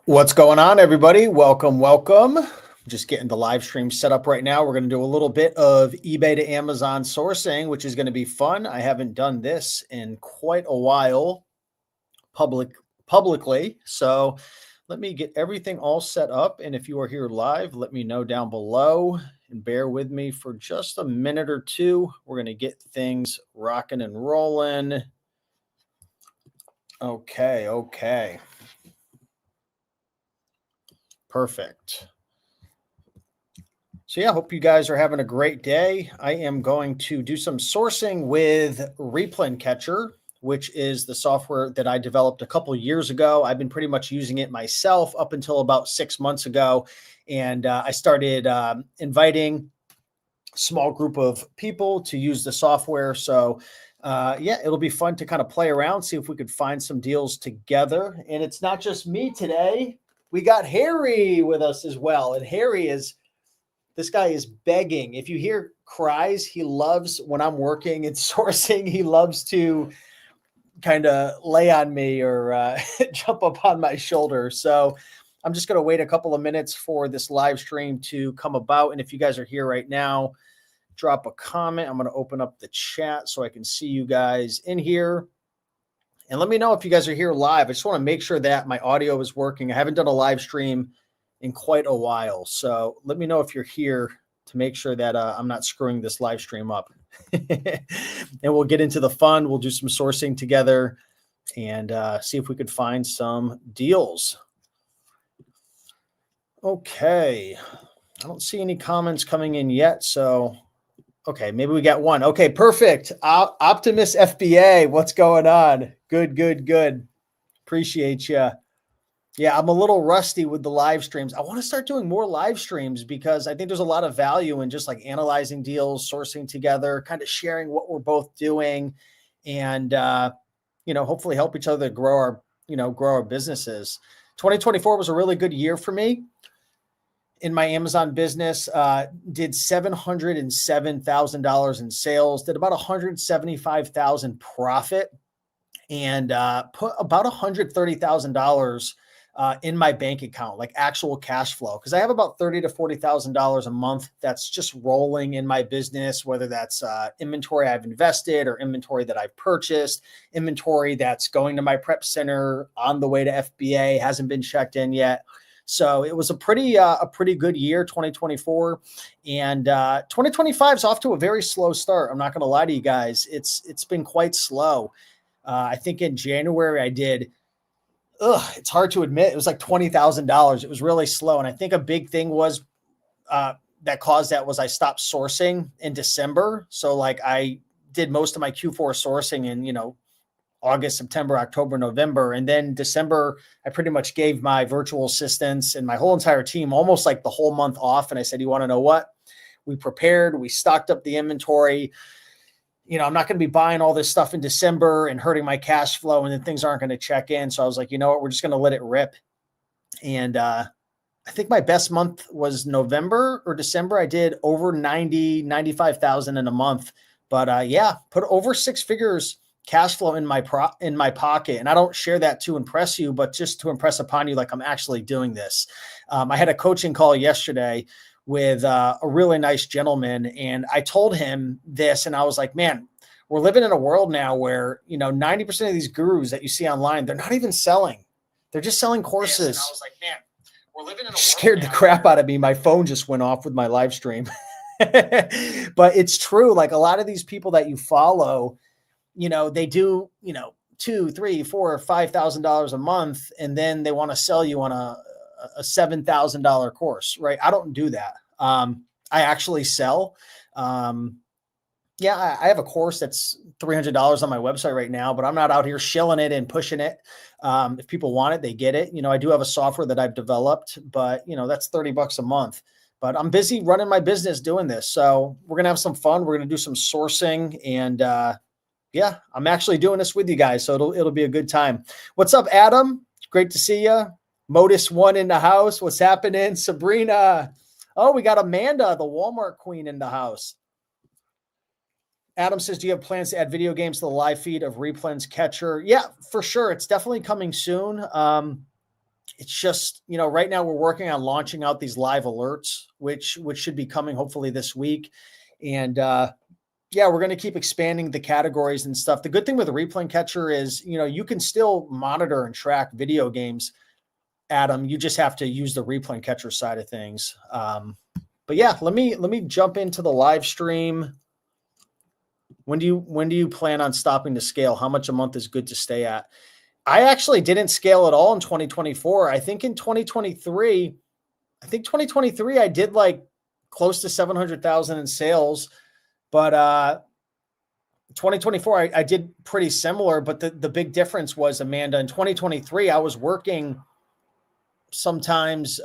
What's going on, everybody? Welcome. Just getting the live stream set up right now. We're going to do a little bit of eBay to Amazon sourcing, which is going to be fun. I haven't done this in quite a while publicly. So let me get everything all set up. And if you are here live, let me know down below and bear with me for just a minute or two. We're going to get things rocking and rolling. Okay. Perfect. So yeah, I hope you guys are having a great day. I am going to do some sourcing with Replen Catcher, which is the software that I developed a couple of years ago. I've been pretty much using it myself up until about 6 months ago. And I started inviting a small group of people to use the software. So yeah, it'll be fun to kind of play around, see if we could find some deals together. And it's not just me today. We got Harry with us as well. And this guy is begging. If you hear cries, he loves when I'm working and sourcing. He loves to kind of lay on me or jump up on my shoulder. So I'm just going to wait a couple of minutes for this live stream to come about. And if you guys are here right now, drop a comment. I'm going to open up the chat so I can see you guys in here. And let me know if you guys are here live. I just want to make sure that my audio is working. I haven't done a live stream in quite a while. So let me know if you're here to make sure that I'm not screwing this live stream up. And we'll get into the fun. We'll do some sourcing together and see if we could find some deals. Okay. I don't see any comments coming in yet. So, okay, maybe we got one. Okay, perfect. Optimus FBA, what's going on? Good. Appreciate you. Yeah, I'm a little rusty with the live streams. I want to start doing more live streams because I think there's a lot of value in just like analyzing deals, sourcing together, kind of sharing what we're both doing, and hopefully help each other grow our businesses. 2024 was a really good year for me in my Amazon business. Did $707,000 in sales, did about $175,000 profit, and put about $130,000 in my bank account, like actual cash flow. Cause I have about $30,000 to $40,000 a month that's just rolling in my business, whether that's inventory I've invested or inventory that I've purchased, inventory that's going to my prep center on the way to FBA, hasn't been checked in yet. So it was a pretty good year, 2024, and 2025 is off to a very slow start. I'm not going to lie to you guys. It's been quite slow. I think in January I did, it's hard to admit, it was like $20,000. It was really slow. And I think a big thing was that caused that was I stopped sourcing in December. So like I did most of my Q4 sourcing in, August, September, October, November. And then December, I pretty much gave my virtual assistants and my whole entire team almost like the whole month off. And I said, you want to know what? We prepared, we stocked up the inventory. I'm not going to be buying all this stuff in December and hurting my cash flow, and then things aren't going to check in. So I was like, you know what, we're just going to let it rip. And I think my best month was November or December. I did over 95,000 in a month. But yeah, put over six figures cash flow in my pocket. And I don't share that to impress you, but just to impress upon you, like I'm actually doing this. I had a coaching call yesterday with a really nice gentleman. And I told him this, and I was like, man, we're living in a world now where, 90% of these gurus that you see online, they're not even selling. They're just selling courses. And I was like, man, we're living in a world scared the crap out of me. My phone just went off with my live stream. But it's true. Like a lot of these people that you follow, they do, $2,000, $3,000, $4,000, $5,000 a month, and then they want to sell you on a $7,000 course, right? I don't do that. I actually sell. Yeah, I have a course that's $300 on my website right now, but I'm not out here shilling it and pushing it. If people want it, they get it. I do have a software that I've developed, but that's $30 a month. But I'm busy running my business doing this. So we're going to have some fun. We're going to do some sourcing, and yeah, I'm actually doing this with you guys. So it'll be a good time. What's up, Adam? Great to see you. Modus One in the house. What's happening? Sabrina. Oh, we got Amanda, the Walmart queen, in the house. Adam says, do you have plans to add video games to the live feed of Replen's Catcher? Yeah, for sure. It's definitely coming soon. it's just, you know, right now we're working on launching out these live alerts, which should be coming hopefully this week. And yeah, we're going to keep expanding the categories and stuff. The good thing with the Replen Catcher is, you know, you can still monitor and track video games, Adam. You just have to use the Replen Catcher side of things. But yeah, let me jump into the live stream. When do you plan on stopping to scale? How much a month is good to stay at? I actually didn't scale at all in 2024. I think in 2023, I did like close to 700,000 in sales, but 2024 I did pretty similar. But the big difference was, Amanda, in 2023 I was working sometimes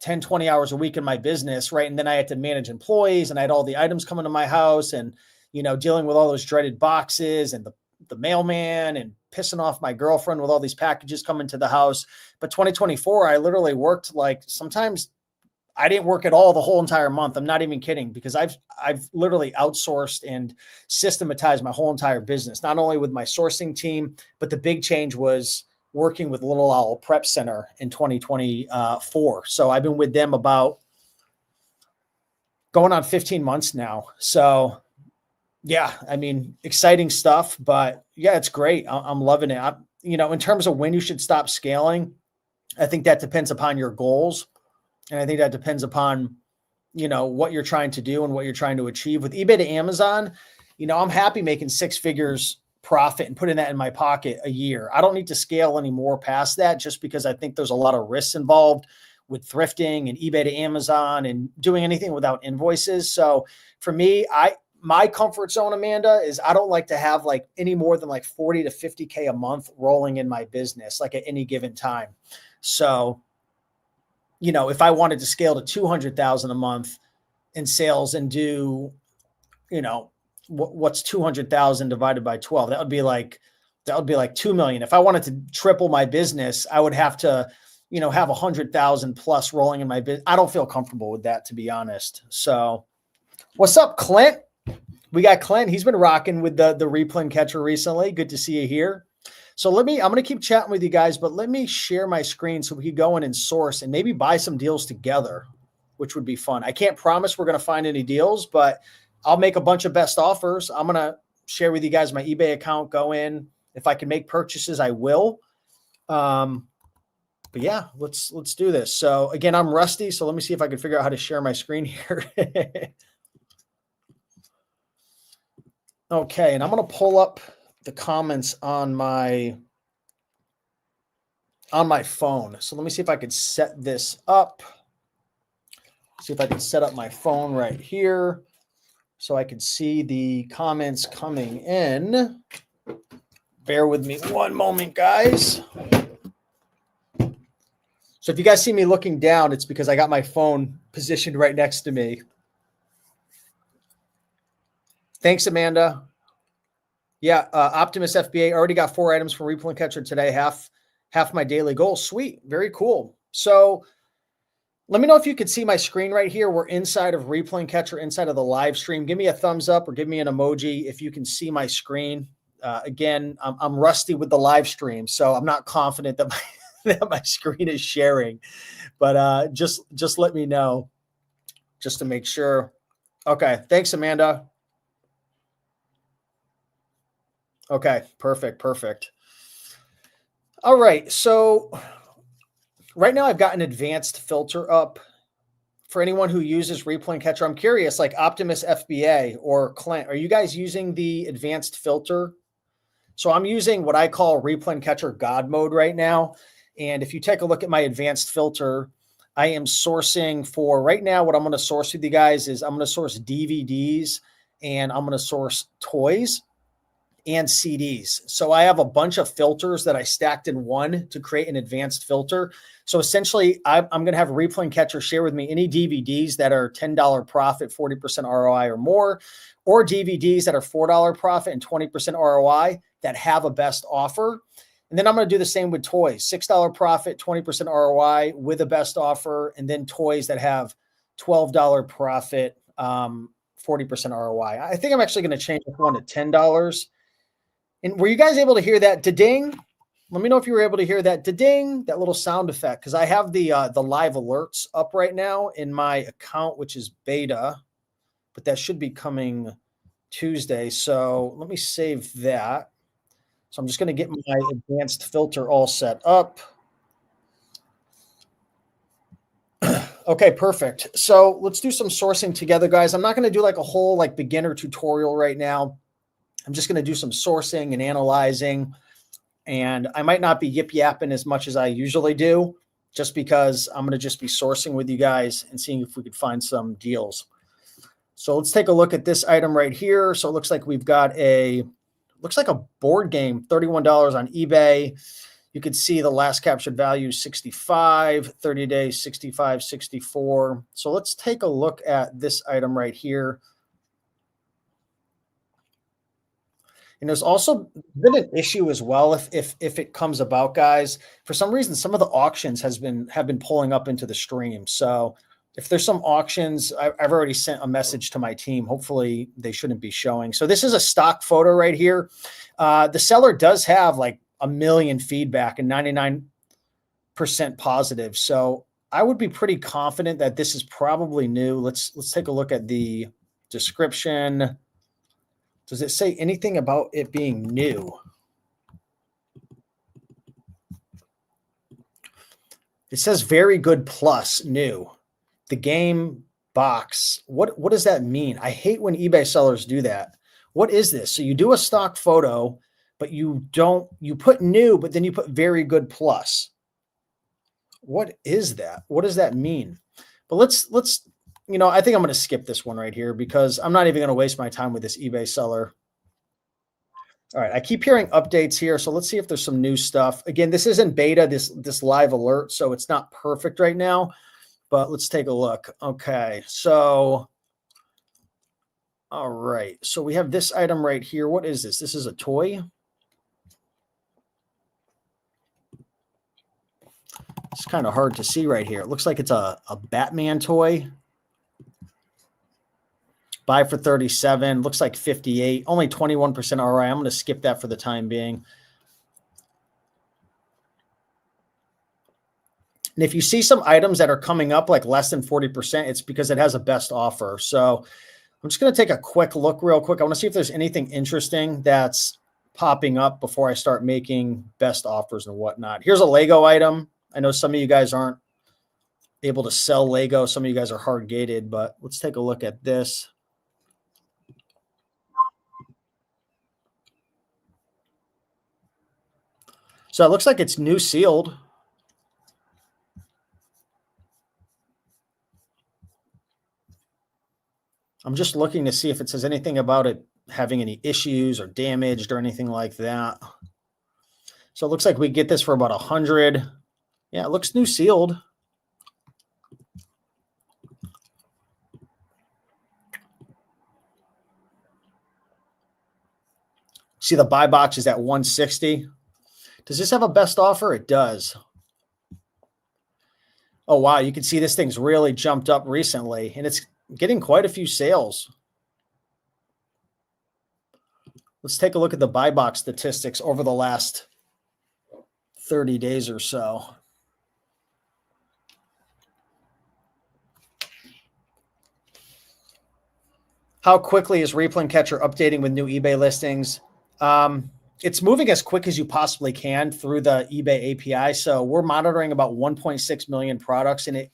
10, 20 hours a week in my business, right? And then I had to manage employees, and I had all the items coming to my house, and, you know, dealing with all those dreaded boxes and the mailman, and pissing off my girlfriend with all these packages coming to the house. But 2024, I literally worked, like, sometimes I didn't work at all the whole entire month. I'm not even kidding, because I've literally outsourced and systematized my whole entire business, not only with my sourcing team, but the big change was working with Little Owl Prep Center in 2024. So I've been with them about going on 15 months now. So yeah, I mean, exciting stuff, but yeah, it's great. I'm loving it. You know, in terms of when you should stop scaling, I think that depends upon your goals. And I think that depends upon, you know, what you're trying to do and what you're trying to achieve. With eBay to Amazon, you know, I'm happy making 6 figures profit and putting that in my pocket a year. I don't need to scale any more past that, just because I think there's a lot of risks involved with thrifting and eBay to Amazon and doing anything without invoices. So for me, my comfort zone, Amanda, is I don't like to have like any more than like 40 to 50K a month rolling in my business, like at any given time. So, you know, if I wanted to scale to 200,000 a month in sales and do, you know, what's 200,000 divided by 12? That would be like 2 million. If I wanted to triple my business, I would have to, you know, have 100,000 plus rolling in my business. I don't feel comfortable with that, to be honest. So what's up, Clint? We got Clint. He's been rocking with the Replen Catcher recently. Good to see you here. So I'm going to keep chatting with you guys, but let me share my screen so we can go in and source and maybe buy some deals together, which would be fun. I can't promise we're going to find any deals, but I'll make a bunch of best offers. I'm going to share with you guys my eBay account, go in. If I can make purchases, I will. But yeah, let's do this. So again, I'm rusty. So let me see if I can figure out how to share my screen here. Okay. And I'm going to pull up the comments on my phone. So let me see if I could set this up. See if I can set up my phone right here so I can see the comments coming in. Bear with me one moment, guys. So if you guys see me looking down, it's because I got my phone positioned right next to me. Thanks, Amanda. Yeah, Optimus FBA already got 4 items from Replen Catcher today, half my daily goal. Sweet, very cool. So let me know if you could see my screen right here. We're inside of Replen Catcher, inside of the live stream. Give me a thumbs up or give me an emoji if you can see my screen. Again, I'm rusty with the live stream, so I'm not confident that that my screen is sharing. But just let me know, just to make sure. Okay, thanks, Amanda. Okay, perfect. All right, so right now I've got an advanced filter up for anyone who uses Replen Catcher. I'm curious, like Optimus FBA or Clint, are you guys using the advanced filter? So I'm using what I call Replen Catcher God mode right now. And if you take a look at my advanced filter, I am sourcing for right now. What I'm going to source with you guys is I'm going to source DVDs and I'm going to source toys and CDs. So I have a bunch of filters that I stacked in one to create an advanced filter. So essentially, I'm going to have Replen Catcher share with me any DVDs that are $10 profit, 40% ROI or more, or DVDs that are $4 profit and 20% ROI that have a best offer. And then I'm going to do the same with toys, $6 profit, 20% ROI with a best offer, and then toys that have $12 profit, 40% ROI. I think I'm actually going to change this one to $10. And were you guys able to hear that? Da-ding. Let me know if you were able to hear that ding, that little sound effect, because I have the live alerts up right now in my account, which is beta, but that should be coming Tuesday. So let me save that. So I'm just going to get my advanced filter all set up. Okay, perfect. So let's do some sourcing together, guys. I'm not going to do like a whole like beginner tutorial right now. I'm just going to do some sourcing and analyzing. And I might not be yip yapping as much as I usually do, just because I'm going to just be sourcing with you guys and seeing if we could find some deals. So let's take a look at this item right here. So it looks like we've got looks like a board game, $31 on eBay. You could see the last captured value 65, 30 days 65, 64. So let's take a look at this item right here. And there's also been an issue as well if it comes about, guys. For some reason, some of the auctions have been pulling up into the stream. So if there's some auctions, I've already sent a message to my team. Hopefully they shouldn't be showing. So this is a stock photo right here. The seller does have like 1 million feedback and 99% positive. So I would be pretty confident that this is probably new. Let's take a look at the description. Does it say anything about it being new? It says very good plus new. The game box. What does that mean? I hate when eBay sellers do that. What is this? So you do a stock photo, but you put new, but then you put very good plus. What is that? What does that mean? But let's I think I'm going to skip this one right here because I'm not even going to waste my time with this eBay seller. All right, I keep hearing updates here, so let's see if there's some new stuff. Again, this isn't beta, this live alert, so it's not perfect right now, but let's take a look. Okay, so all right, so we have this item right here. What is this? This is a toy. It's kind of hard to see right here. It looks like it's a Batman toy. Buy for 37, looks like 58, only 21% ROI. I'm going to skip that for the time being. And if you see some items that are coming up like less than 40%, it's because it has a best offer. So I'm just going to take a quick look real quick. I want to see if there's anything interesting that's popping up before I start making best offers and whatnot. Here's a Lego item. I know some of you guys aren't able to sell Lego. Some of you guys are hard gated, but let's take a look at this. So it looks like it's new sealed. I'm just looking to see if it says anything about it having any issues or damaged or anything like that. So it looks like we get this for about 100. Yeah, it looks new sealed. See the buy box is at 160. Does this have a best offer? It does. Oh, wow. You can see this thing's really jumped up recently, and it's getting quite a few sales. Let's take a look at the buy box statistics over the last 30 days or so. How quickly is Replen Catcher updating with new eBay listings? It's moving as quick as you possibly can through the eBay API. So we're monitoring about 1.6 million products, and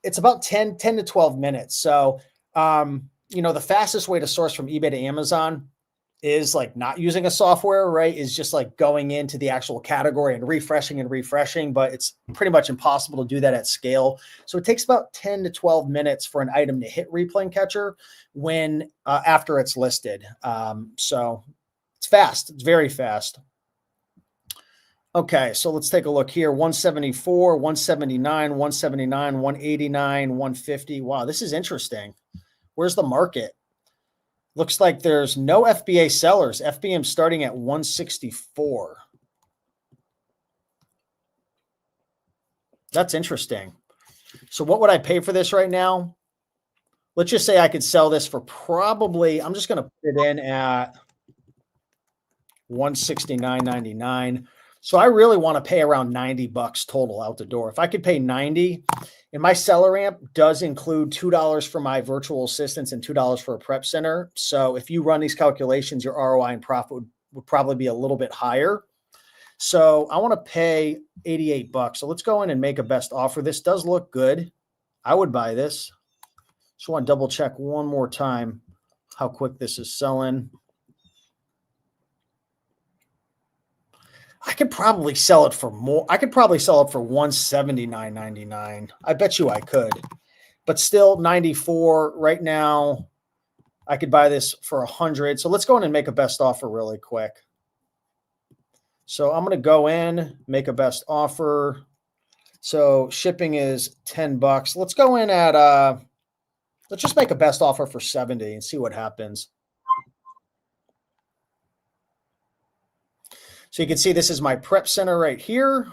it's about 10 to 12 minutes. So, the fastest way to source from eBay to Amazon is like not using a software, right? Is just like going into the actual category and refreshing, but it's pretty much impossible to do that at scale. So it takes about 10 to 12 minutes for an item to hit Replen Catcher when after it's listed. So it's fast. It's very fast. Okay, so let's take a look here. 174, 179, 179, 189, 150. Wow, this is interesting. Where's the market? Looks like there's no FBA sellers. FBM starting at 164. That's interesting. So what would I pay for this right now? Let's just say I could sell this for probably, I'm just going to put it in at 169.99. So I really want to pay around 90 bucks total out the door. If I could pay 90, and my seller amp does include $2 for my virtual assistants and $2 for a prep center. So if you run these calculations, your ROI and profit would probably be a little bit higher. So I want to pay 88 bucks. So let's go in and make a best offer. This does look good. I would buy this. Just want to double check one more time how quick this is selling. I could probably sell it for more. I could probably sell it for $179.99. I bet you I could, but still 94 right now. I could buy this for 100. So let's go in and make a best offer really quick. So I'm going to go in, make a best offer. So shipping is 10 bucks. Let's go in at, let's just make a best offer for 70 and see what happens. So you can see this is my prep center right here.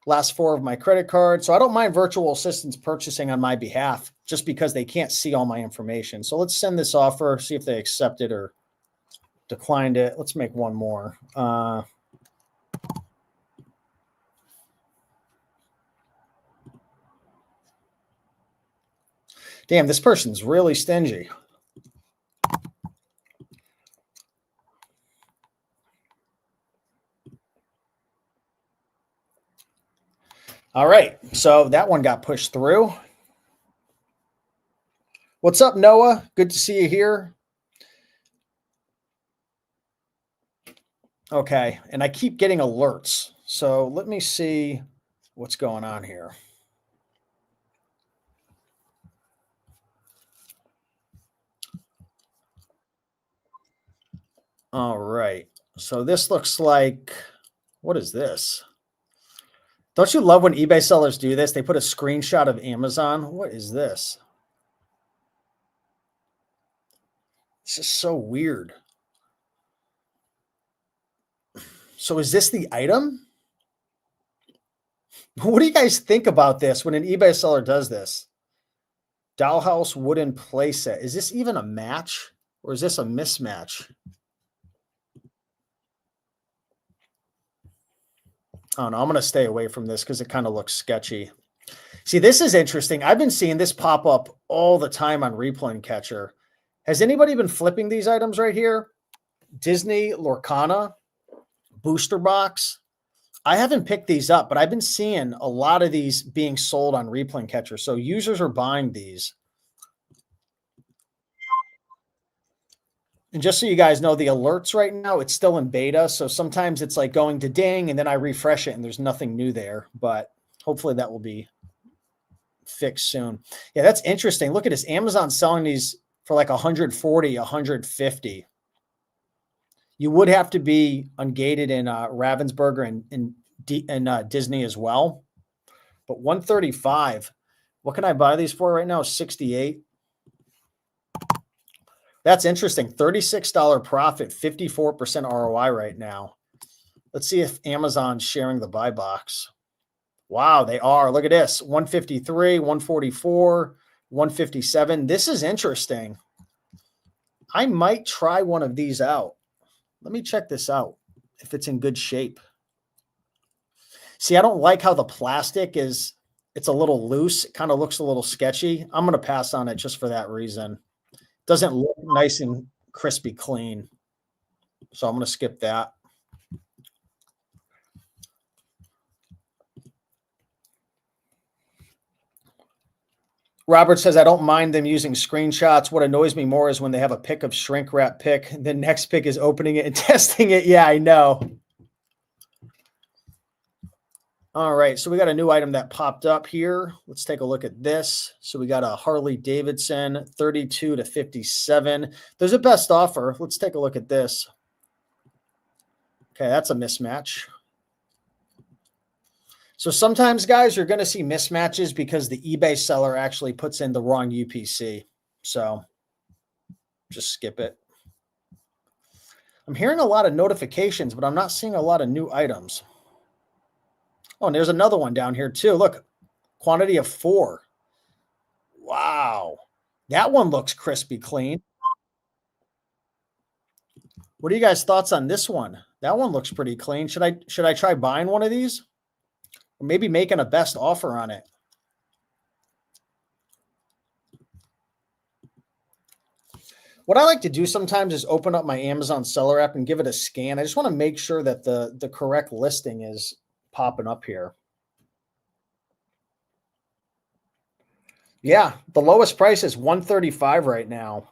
Last 4 of my credit card. So I don't mind virtual assistants purchasing on my behalf just because they can't see all my information. So let's send this offer, see if they accept it or declined it. Let's make one more. Damn, this person's really stingy. All right, so that one got pushed through. What's up, Noah? Good to see you here. Okay, and I keep getting alerts. So let me see what's going on here. All right, so this looks like, what is this? Don't you love when eBay sellers do this? They put a screenshot of Amazon. What is this? This is so weird. So is this the item? What do you guys think about this when an eBay seller does this? Dollhouse wooden playset. Is this even a match or is this a mismatch? Oh no, I'm going to stay away from this because it kind of looks sketchy. See, this is interesting. I've been seeing this pop up all the time on Replen Catcher. Has anybody been flipping these items right here? Disney Lorcana booster box. I haven't picked these up, but I've been seeing a lot of these being sold on Replen Catcher. So users are buying these. And just so you guys know, the alerts right now, it's still in beta. So sometimes it's like going to ding and then I refresh it and there's nothing new there, but hopefully that will be fixed soon. Yeah, that's interesting. Look at this. Amazon selling these for like 140, 150. You would have to be ungated in Ravensburger and Disney as well. But 135. What can I buy these for right now? 68. That's interesting. $36 profit, 54% ROI right now. Let's see if Amazon's sharing the buy box. Wow, they are. Look at this. 153, 144, 157. This is interesting. I might try one of these out. Let me check this out if it's in good shape. See, I don't like how the plastic is, it's a little loose. It kind of looks a little sketchy. I'm going to pass on it just for that reason. Doesn't look nice and crispy clean. So I'm going to skip that. Robert says, I don't mind them using screenshots. What annoys me more is when they have a pic of shrink wrap pic. The next pic is opening it and testing it. Yeah, I know. All right, so we got a new item that popped up here. Let's take a look at this. So we got a Harley Davidson 32 to 57. There's a best offer. Let's take a look at this. Okay, that's a mismatch. So sometimes, guys, you're going to see mismatches because the eBay seller actually puts in the wrong UPC. So just skip it. I'm hearing a lot of notifications, but I'm not seeing a lot of new items. Oh, and there's another one down here too. Look, quantity of 4. Wow. That one looks crispy clean. What are you guys' thoughts on this one? That one looks pretty clean. Should I try buying one of these? Or maybe making a best offer on it? What I like to do sometimes is open up my Amazon seller app and give it a scan. I just want to make sure that the correct listing is popping up here. Yeah, the lowest price is 135 right now.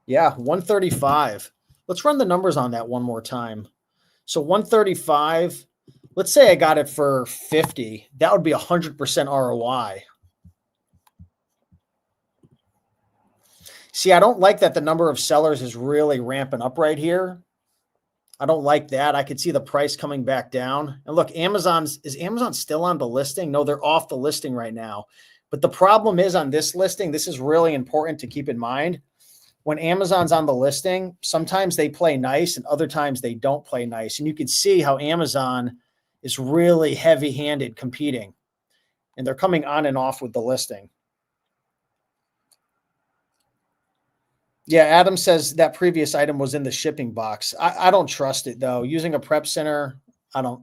Yeah, 135. Let's run the numbers on that one more time. So 135, let's say I got it for 50. That would be 100% ROI. See, I don't like that the number of sellers is really ramping up right here. I don't like that. I could see the price coming back down. And look, is Amazon still on the listing? No, they're off the listing right now. But the problem is on this listing, this is really important to keep in mind. When Amazon's on the listing, sometimes they play nice and other times they don't play nice. And you can see how Amazon is really heavy-handed competing. And they're coming on and off with the listing. Yeah, Adam says that previous item was in the shipping box. I don't trust it though. Using a prep center, I don't.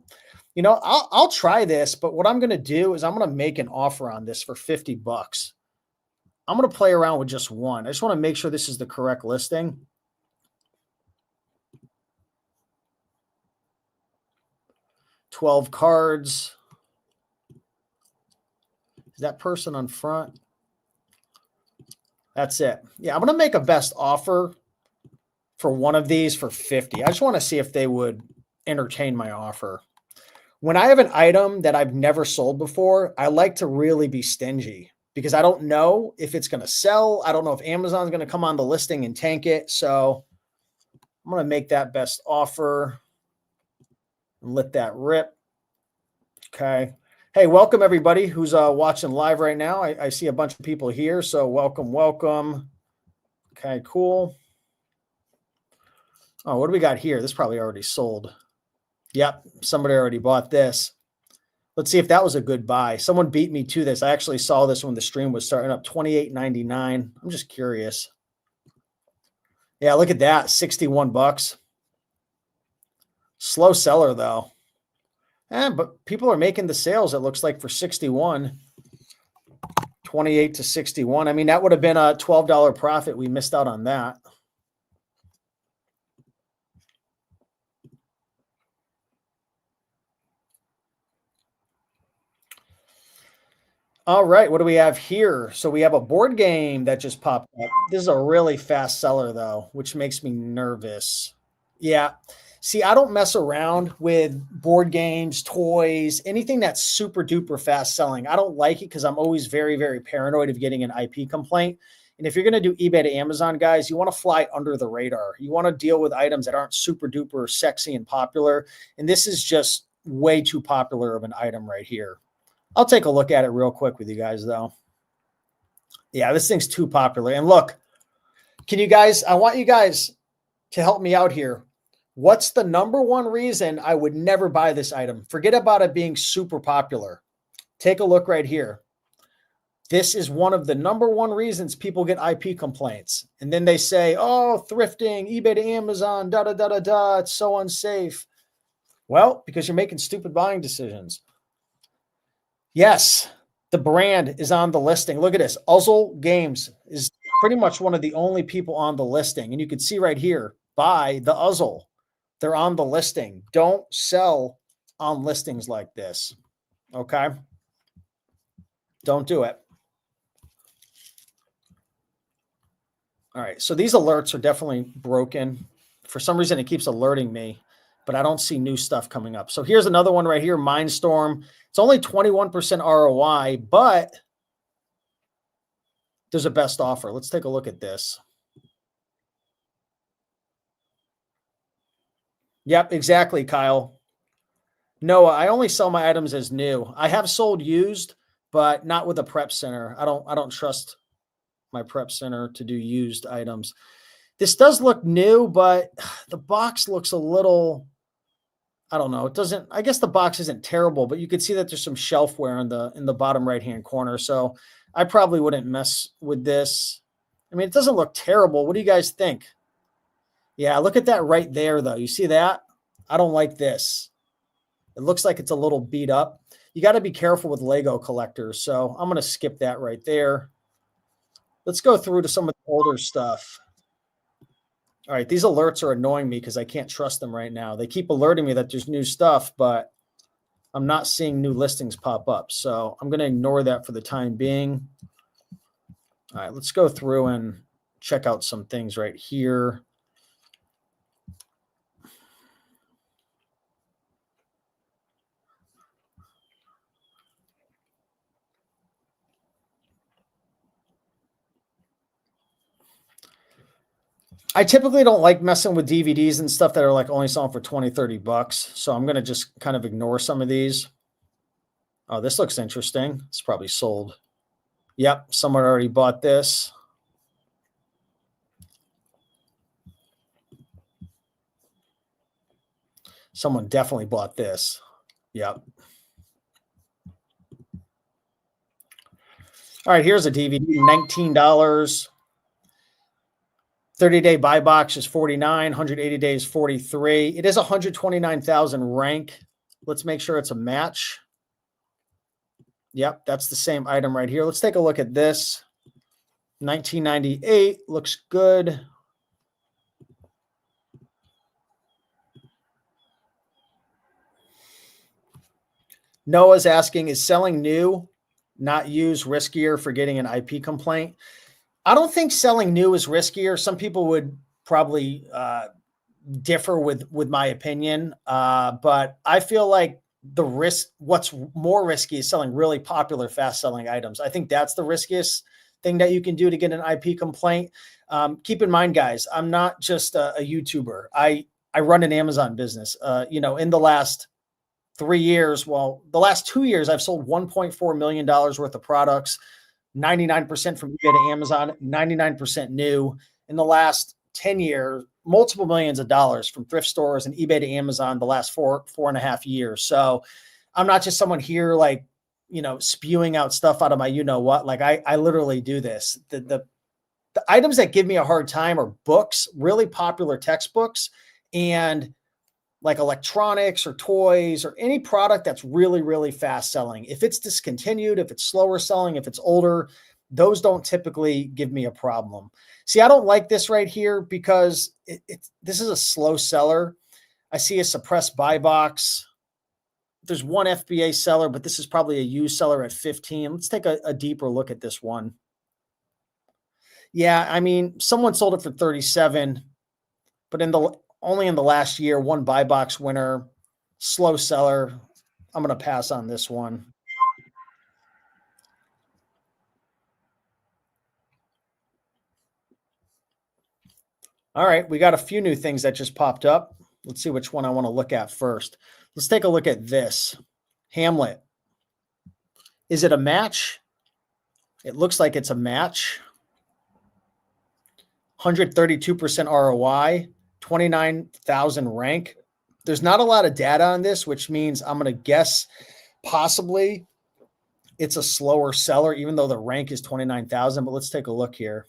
You know, I'll try this, but what I'm going to do is I'm going to make an offer on this for $50. I'm going to play around with just one. I just want to make sure this is the correct listing. $12 cards. Is that person on front? That's it. Yeah, I'm going to make a best offer for one of these for 50. I just want to see if they would entertain my offer. When I have an item that I've never sold before, I like to really be stingy because I don't know if it's going to sell. I don't know if Amazon's going to come on the listing and tank it. So I'm going to make that best offer and let that rip. Okay. Hey, welcome everybody who's watching live right now. I see a bunch of people here, so welcome, welcome. Okay, cool. Oh, what do we got here? This probably already sold. Yep, somebody already bought this. Let's see if that was a good buy. Someone beat me to this. I actually saw this when the stream was starting up, $28.99. I'm just curious. Yeah, look at that, $61. Slow seller though. But people are making the sales, it looks like, for 61, 28 to 61. I mean, that would have been a $12 profit. We missed out on that. All right, what do we have here? So we have a board game that just popped up. This is a really fast seller, though, which makes me nervous. Yeah. See, I don't mess around with board games, toys, anything that's super duper fast selling. I don't like it because I'm always very, very paranoid of getting an IP complaint. And if you're going to do eBay to Amazon, guys, you want to fly under the radar. You want to deal with items that aren't super duper sexy and popular. And this is just way too popular of an item right here. I'll take a look at it real quick with you guys, though. Yeah, this thing's too popular. And look, I want you guys to help me out here. What's the number one reason I would never buy this item? Forget about it being super popular. Take a look right here. This is one of the number one reasons people get IP complaints. And then they say, oh, thrifting, eBay to Amazon, da-da-da-da-da, it's so unsafe. Well, because you're making stupid buying decisions. Yes, the brand is on the listing. Look at this. Uzzle Games is pretty much one of the only people on the listing. And you can see right here, buy the Uzzle. They're on the listing. Don't sell on listings like this. Okay? Don't do it. All right. So these alerts are definitely broken. For some reason, it keeps alerting me, but I don't see new stuff coming up. So here's another one right here, Mindstorm. It's only 21% ROI, but there's a best offer. Let's take a look at this. Yep, exactly, Kyle. Noah, I only sell my items as new. I have sold used, but not with a prep center. I don't trust my prep center to do used items. This does look new, but the box looks a little, I don't know. It doesn't, I guess the box isn't terrible, but you can see that there's some shelfware in the bottom right-hand corner. So I probably wouldn't mess with this. I mean, it doesn't look terrible. What do you guys think? Yeah, look at that right there, though. You see that? I don't like this. It looks like it's a little beat up. You got to be careful with Lego collectors. So I'm going to skip that right there. Let's go through to some of the older stuff. All right, these alerts are annoying me because I can't trust them right now. They keep alerting me that there's new stuff, but I'm not seeing new listings pop up. So I'm going to ignore that for the time being. All right, let's go through and check out some things right here. I typically don't like messing with DVDs and stuff that are like only selling for 20, 30 bucks. So I'm going to just kind of ignore some of these. Oh, this looks interesting. It's probably sold. Yep, someone already bought this. Someone definitely bought this. Yep. All right, here's a DVD, $19. 30-day buy box is 49, 180 days 43. It is 129,000 rank. Let's make sure it's a match. Yep, that's the same item right here. Let's take a look at this. 1998 looks good. Noah's asking, is selling new, not used, riskier for getting an IP complaint? I don't think selling new is riskier. Some people would probably differ with my opinion, but I feel like the risk, what's more risky is selling really popular, fast-selling items. I think that's the riskiest thing that you can do to get an IP complaint. Keep in mind, guys, I'm not just a YouTuber. I run an Amazon business. In the last 3 years, well, the last 2 years, I've sold $1.4 million worth of products, 99% from eBay to Amazon, 99% new. In the last 10 years, multiple millions of dollars from thrift stores and eBay to Amazon the last 4.5 years. So I'm not just someone here spewing out stuff out of my you-know-what. Like I literally do this. The items that give me a hard time are books, really popular textbooks, and like electronics or toys or any product that's really, really fast selling. If it's discontinued, if it's slower selling, if it's older, those don't typically give me a problem. See, I don't like this right here because this is a slow seller. I see a suppressed buy box. There's one FBA seller, but this is probably a used seller at 15. Let's take a deeper look at this one. Yeah, I mean, someone sold it for 37, but only in the last year, one buy box winner, slow seller. I'm going to pass on this one. All right, we got a few new things that just popped up. Let's see which one I want to look at first. Let's take a look at this. Hamlet. Is it a match? It looks like it's a match. 132% ROI, 29,000 rank. There's not a lot of data on this, which means I'm going to guess possibly it's a slower seller, even though the rank is 29,000. But let's take a look here.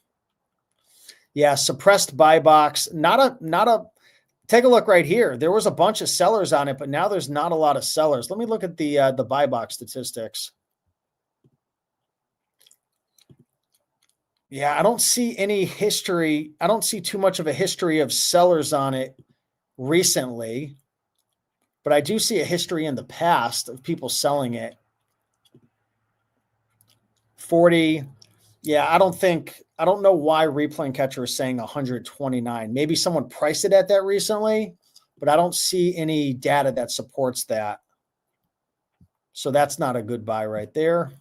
Yeah, suppressed buy box. Take a look right here. There was a bunch of sellers on it, but now there's not a lot of sellers. Let me look at the buy box statistics. Yeah, I don't see any history. I don't see too much of a history of sellers on it recently, but I do see a history in the past of people selling it. 40. Yeah, I don't know why Replen Catcher is saying 129. Maybe someone priced it at that recently, but I don't see any data that supports that. So that's not a good buy right there.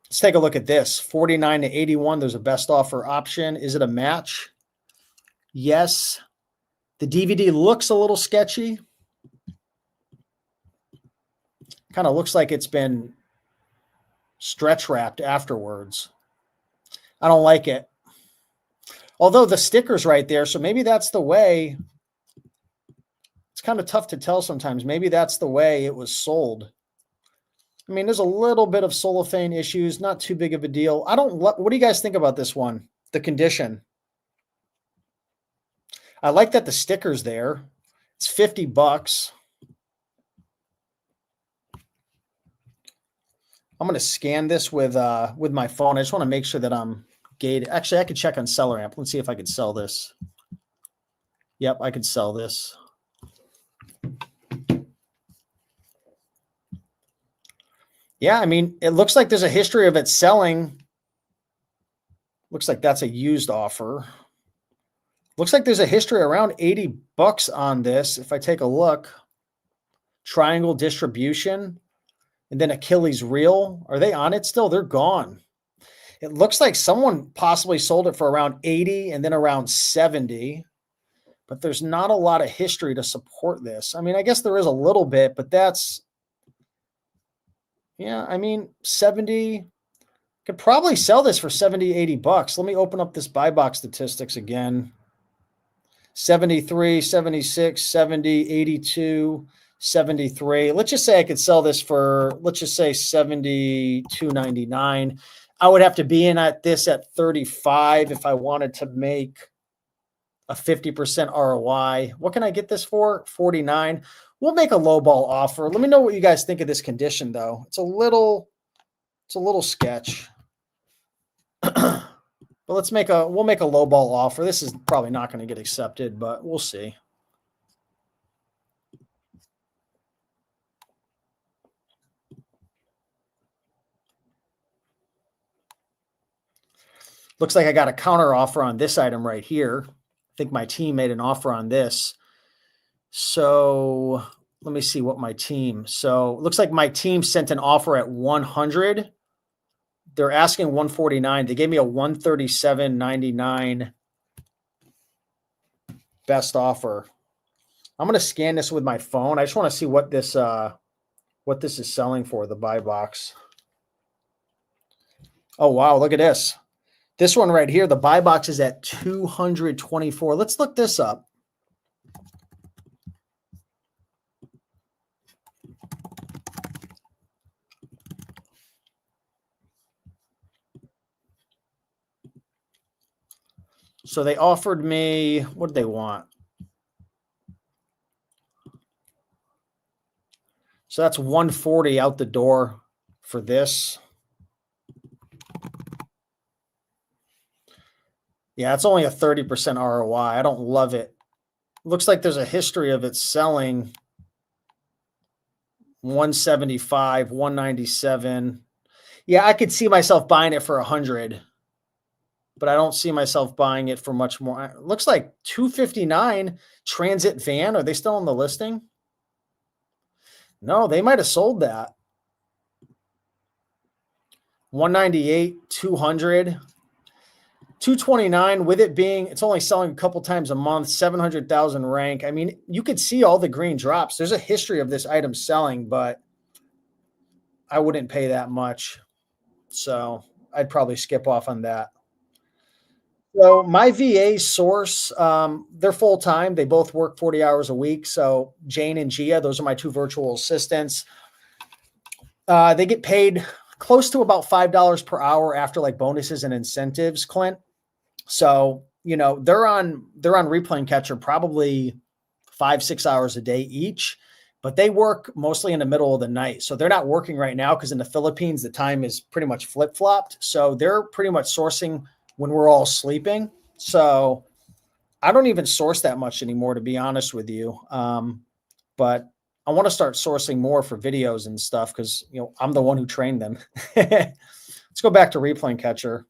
Let's take a look at this. 49 to 81. There's a best offer option. Is it a match? Yes. The DVD looks a little sketchy. Kind of looks like it's been stretch wrapped afterwards. I don't like it. Although the sticker's right there, so maybe that's the way. It's kind of tough to tell sometimes. Maybe that's the way it was sold. I mean, there's a little bit of cellophane issues, not too big of a deal. What do you guys think about this one? The condition. I like that the sticker's there. It's 50 bucks. I'm going to scan this with my phone. I just want to make sure that I'm gated. Actually, I could check on Seller Amp. Let's see if I could sell this. Yep, I could sell this. Yeah, I mean, it looks like there's a history of it selling. Looks like that's a used offer. Looks like there's a history around 80 bucks on this. If I take a look, Triangle Distribution, and then Achilles Reel. Are they on it still? They're gone. It looks like someone possibly sold it for around 80 and then around 70, but there's not a lot of history to support this. I mean, I guess there is a little bit, but that's, yeah, I mean, 70, could probably sell this for 70, 80 bucks. Let me open up this buy box statistics again. 73, 76, 70, 82, 73. Let's just say I could sell this for, let's just say 72.99. I would have to be in at this at 35 if I wanted to make a 50% ROI. What can I get this for? 49. We'll make a lowball offer. Let me know what you guys think of this condition though. It's a little sketch. But we'll make a lowball offer. This is probably not going to get accepted, but we'll see. Looks like I got a counter offer on this item right here. I think my team made an offer on this. So let me see what my team. So it looks like my team sent an offer at 100. They're asking 149. They gave me a 137.99 best offer. I'm going to scan this with my phone. I just want to see what this is selling for, the buy box. Oh, wow. Look at this. This one right here, the buy box is at 224. Let's look this up. So they offered me, what did they want? So that's 140 out the door for this. Yeah, it's only a 30% ROI. I don't love it. Looks like there's a history of it selling 175, 197. Yeah, I could see myself buying it for 100, but I don't see myself buying it for much more. It looks like 259 Transit van. Are they still on the listing? No, they might have sold that. 198, 200. 229 with it being, it's only selling a couple times a month, 700,000 rank. I mean, you could see all the green drops. There's a history of this item selling, but I wouldn't pay that much. So I'd probably skip off on that. So my VA source, they're full-time. They both work 40 hours a week. So Jane and Gia, those are my two virtual assistants. They get paid close to about $5 per hour after like bonuses and incentives, Clint. So, you know, they're on Replen Catcher probably 5-6 hours a day each, but they work mostly in the middle of the night. So they're not working right now because in the Philippines, the time is pretty much flip-flopped. So they're pretty much sourcing when we're all sleeping. So I don't even source that much anymore, to be honest with you. But I want to start sourcing more for videos and stuff because, you know, I'm the one who trained them. Let's go back to Replen Catcher.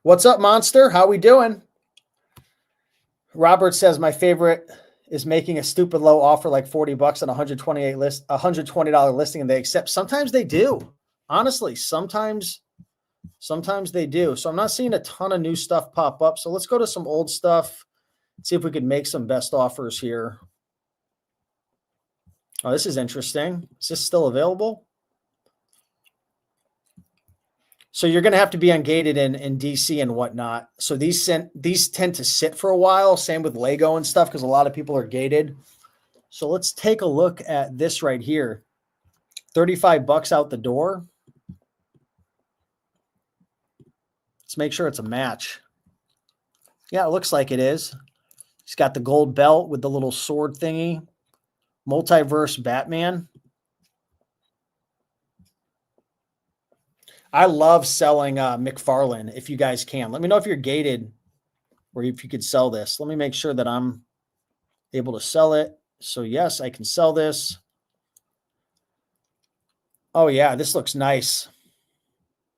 What's up, Monster? How we doing? Robert says my favorite is making a stupid low offer like 40 bucks on $120 listing and they accept. Sometimes they do. Honestly, sometimes they do. So I'm not seeing a ton of new stuff pop up. So let's go to some old stuff. See if we could make some best offers here. Oh, this is interesting. Is this still available? So you're going to have to be ungated in DC and whatnot. So these tend to sit for a while. Same with Lego and stuff, because a lot of people are gated. So let's take a look at this right here. 35 bucks out the door. Let's make sure it's a match. Yeah, it looks like it is. He's got the gold belt with the little sword thingy. Multiverse Batman. I love selling McFarlane if you guys can. Let me know if you're gated or if you could sell this. Let me make sure that I'm able to sell it. So yes, I can sell this. Oh yeah, this looks nice.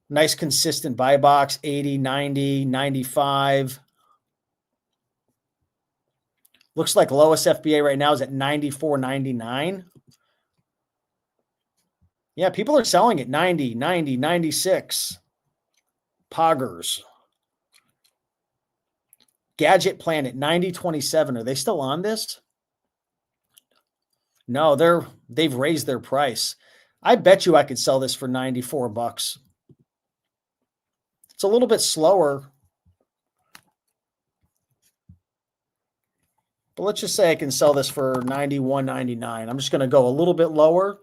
Nice consistent buy box, 80, 90, 95. Looks like lowest FBA right now is at 94.99. Yeah, people are selling at 90, 90, 96. Poggers. Gadget Planet 90.27. Are they still on this? No, they've raised their price. I bet you I could sell this for 94 bucks. It's a little bit slower. But let's just say I can sell this for 91.99. I'm just going to go a little bit lower.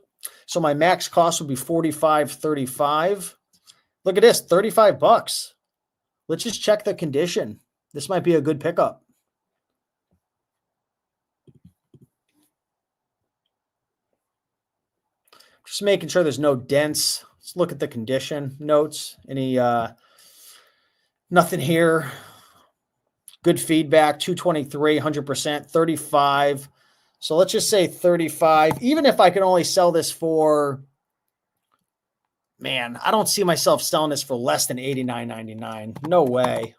So my max cost would be 45.35. Look at this, 35 bucks. Let's just check the condition. This might be a good pickup. Just making sure there's no dents. Let's look at the condition notes. Any nothing here. Good feedback, 223, 100%, 35. So let's just say 35. Even if I can only sell this for, man, I don't see myself selling this for less than $89.99. No way.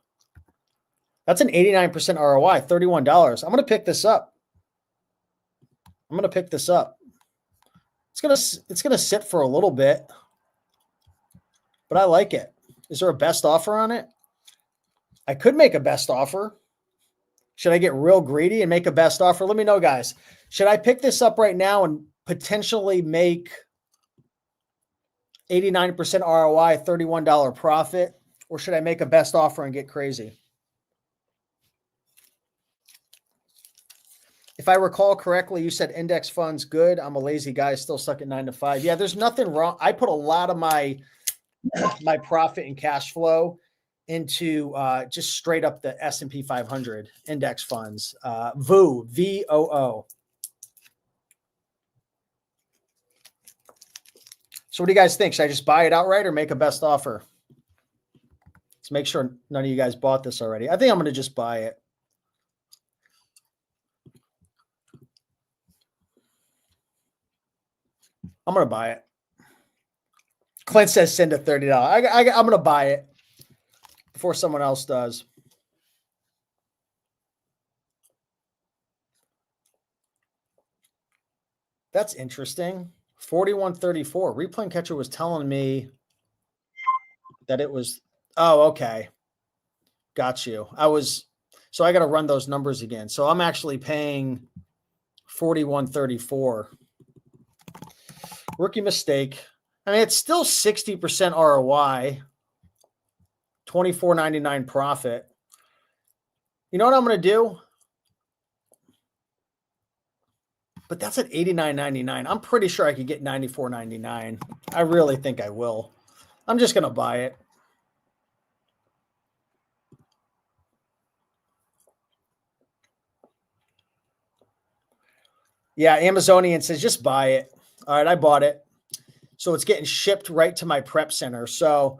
That's an 89% ROI, $31. I'm going to pick this up. It's gonna sit for a little bit, but I like it. Is there a best offer on it? I could make a best offer. Should I get real greedy and make a best offer? Let me know, guys. Should I pick this up right now and potentially make 89% ROI, $31 profit, or should I make a best offer and get crazy? If I recall correctly, you said index funds good. I'm a lazy guy, still stuck at 9 to 5. Yeah, there's nothing wrong. I put a lot of my profit and cash flow into just straight up the S&P 500 index funds. VOO, VOO. So what do you guys think? Should I just buy it outright or make a best offer? Let's make sure none of you guys bought this already. I think I'm going to just buy it. I'm going to buy it. Clint says send a $30. I'm going to buy it before someone else does. That's interesting. 41.34. Replen Catcher was telling me that it was, oh, okay. Got you. So I got to run those numbers again. So I'm actually paying 41.34. Rookie mistake. I mean, it's still 60% ROI, 24.99 profit. You know what I'm going to do? But that's at $89.99. I'm pretty sure I could get $94.99. I really think I will. I'm just going to buy it. Yeah, Amazonian says just buy it. All right, I bought it. So it's getting shipped right to my prep center. So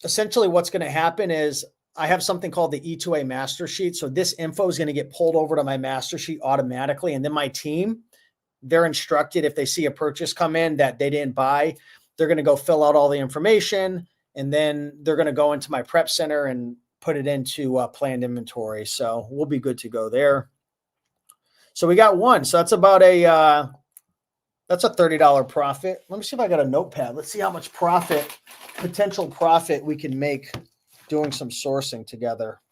essentially what's going to happen is I have something called the E2A master sheet. So this info is going to get pulled over to my master sheet automatically. And then my team, they're instructed if they see a purchase come in that they didn't buy, they're going to go fill out all the information. And then they're going to go into my prep center and put it into planned inventory. So we'll be good to go there. So we got one. So that's about that's a $30 profit. Let me see if I got a notepad. Let's see how much potential profit we can make doing some sourcing together.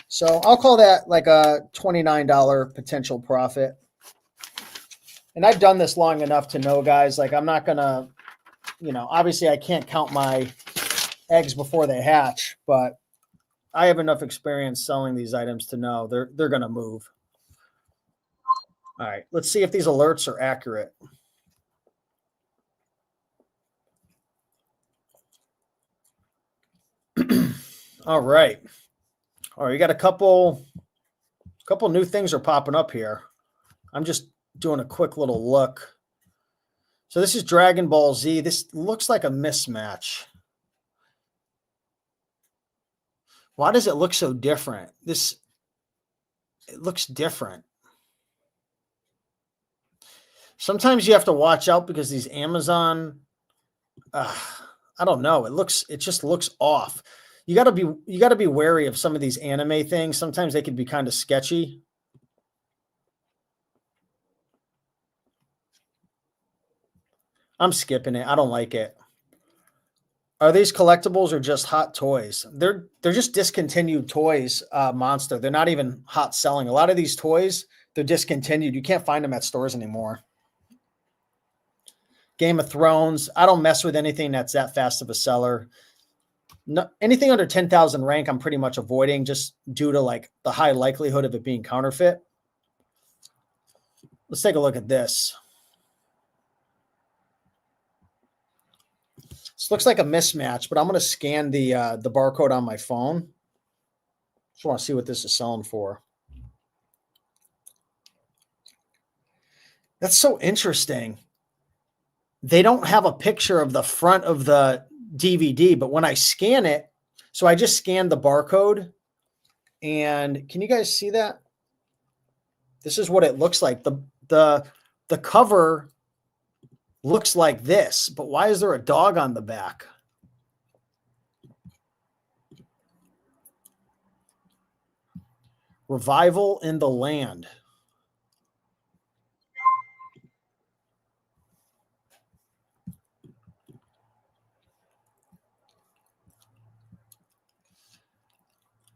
So I'll call that like a $29 potential profit. And I've done this long enough to know, guys, like I'm not going to, obviously I can't count my eggs before they hatch, but I have enough experience selling these items to know they're going to move. All right, let's see if these alerts are accurate. All right. All right, you got a couple new things are popping up here. I'm just doing a quick little look. So this is Dragon Ball Z. This looks like a mismatch. Why does it look so different? It looks different. Sometimes you have to watch out because these Amazon, I don't know. It just looks off. You got to be wary of some of these anime things. Sometimes they can be kind of sketchy. I'm skipping it. I don't like it. Are these collectibles or just hot toys? They're just discontinued toys, Monster. They're not even hot selling. A lot of these toys, they're discontinued. You can't find them at stores anymore. Game of Thrones. I don't mess with anything that's that fast of a seller. No, anything under 10,000 rank, I'm pretty much avoiding just due to like the high likelihood of it being counterfeit. Let's take a look at this. This looks like a mismatch, but I'm going to scan the barcode on my phone. Just want to see what this is selling for. That's so interesting. They don't have a picture of the front of the DVD, but when I scan it, so I just scanned the barcode, and can you guys see that? This is what it looks like. The cover looks like this, but why is there a dog on the back? Revival in the Land.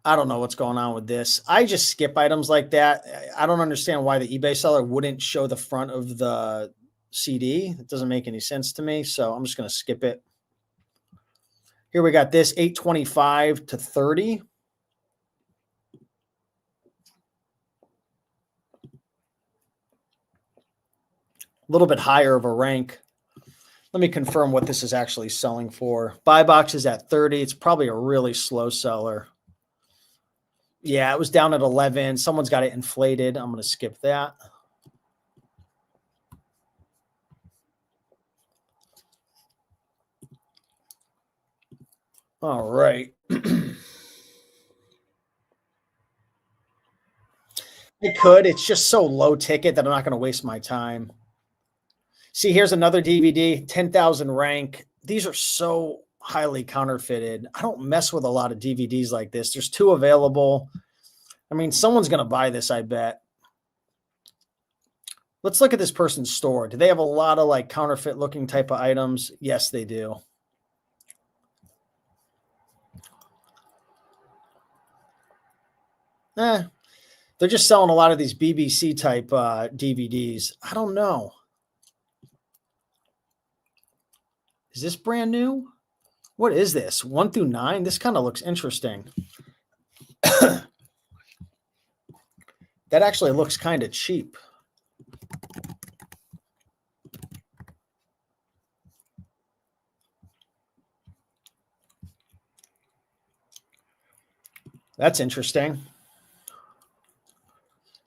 I don't know what's going on with this. I just skip items like that. I don't understand why the eBay seller wouldn't show the front of the CD. It doesn't make any sense to me, so I'm just going to skip it. Here we got this 825 to 30. A little bit higher of a rank. Let me confirm what this is actually selling for. Buy box is at 30. It's probably a really slow seller. Yeah, it was down at 11. Someone's got it inflated. I'm going to skip that. All right. It could. It's just so low ticket that I'm not going to waste my time. See, here's another DVD, 10,000 rank. These are so highly counterfeited. I don't mess with a lot of DVDs like this. There's 2 available. I mean, someone's going to buy this, I bet. Let's look at this person's store. Do they have a lot of like counterfeit looking type of items? Yes, they do. They're just selling a lot of these BBC type DVDs. I don't know. Is this brand new? What is this? 1 through 9? This kind of looks interesting. That actually looks kind of cheap. That's interesting.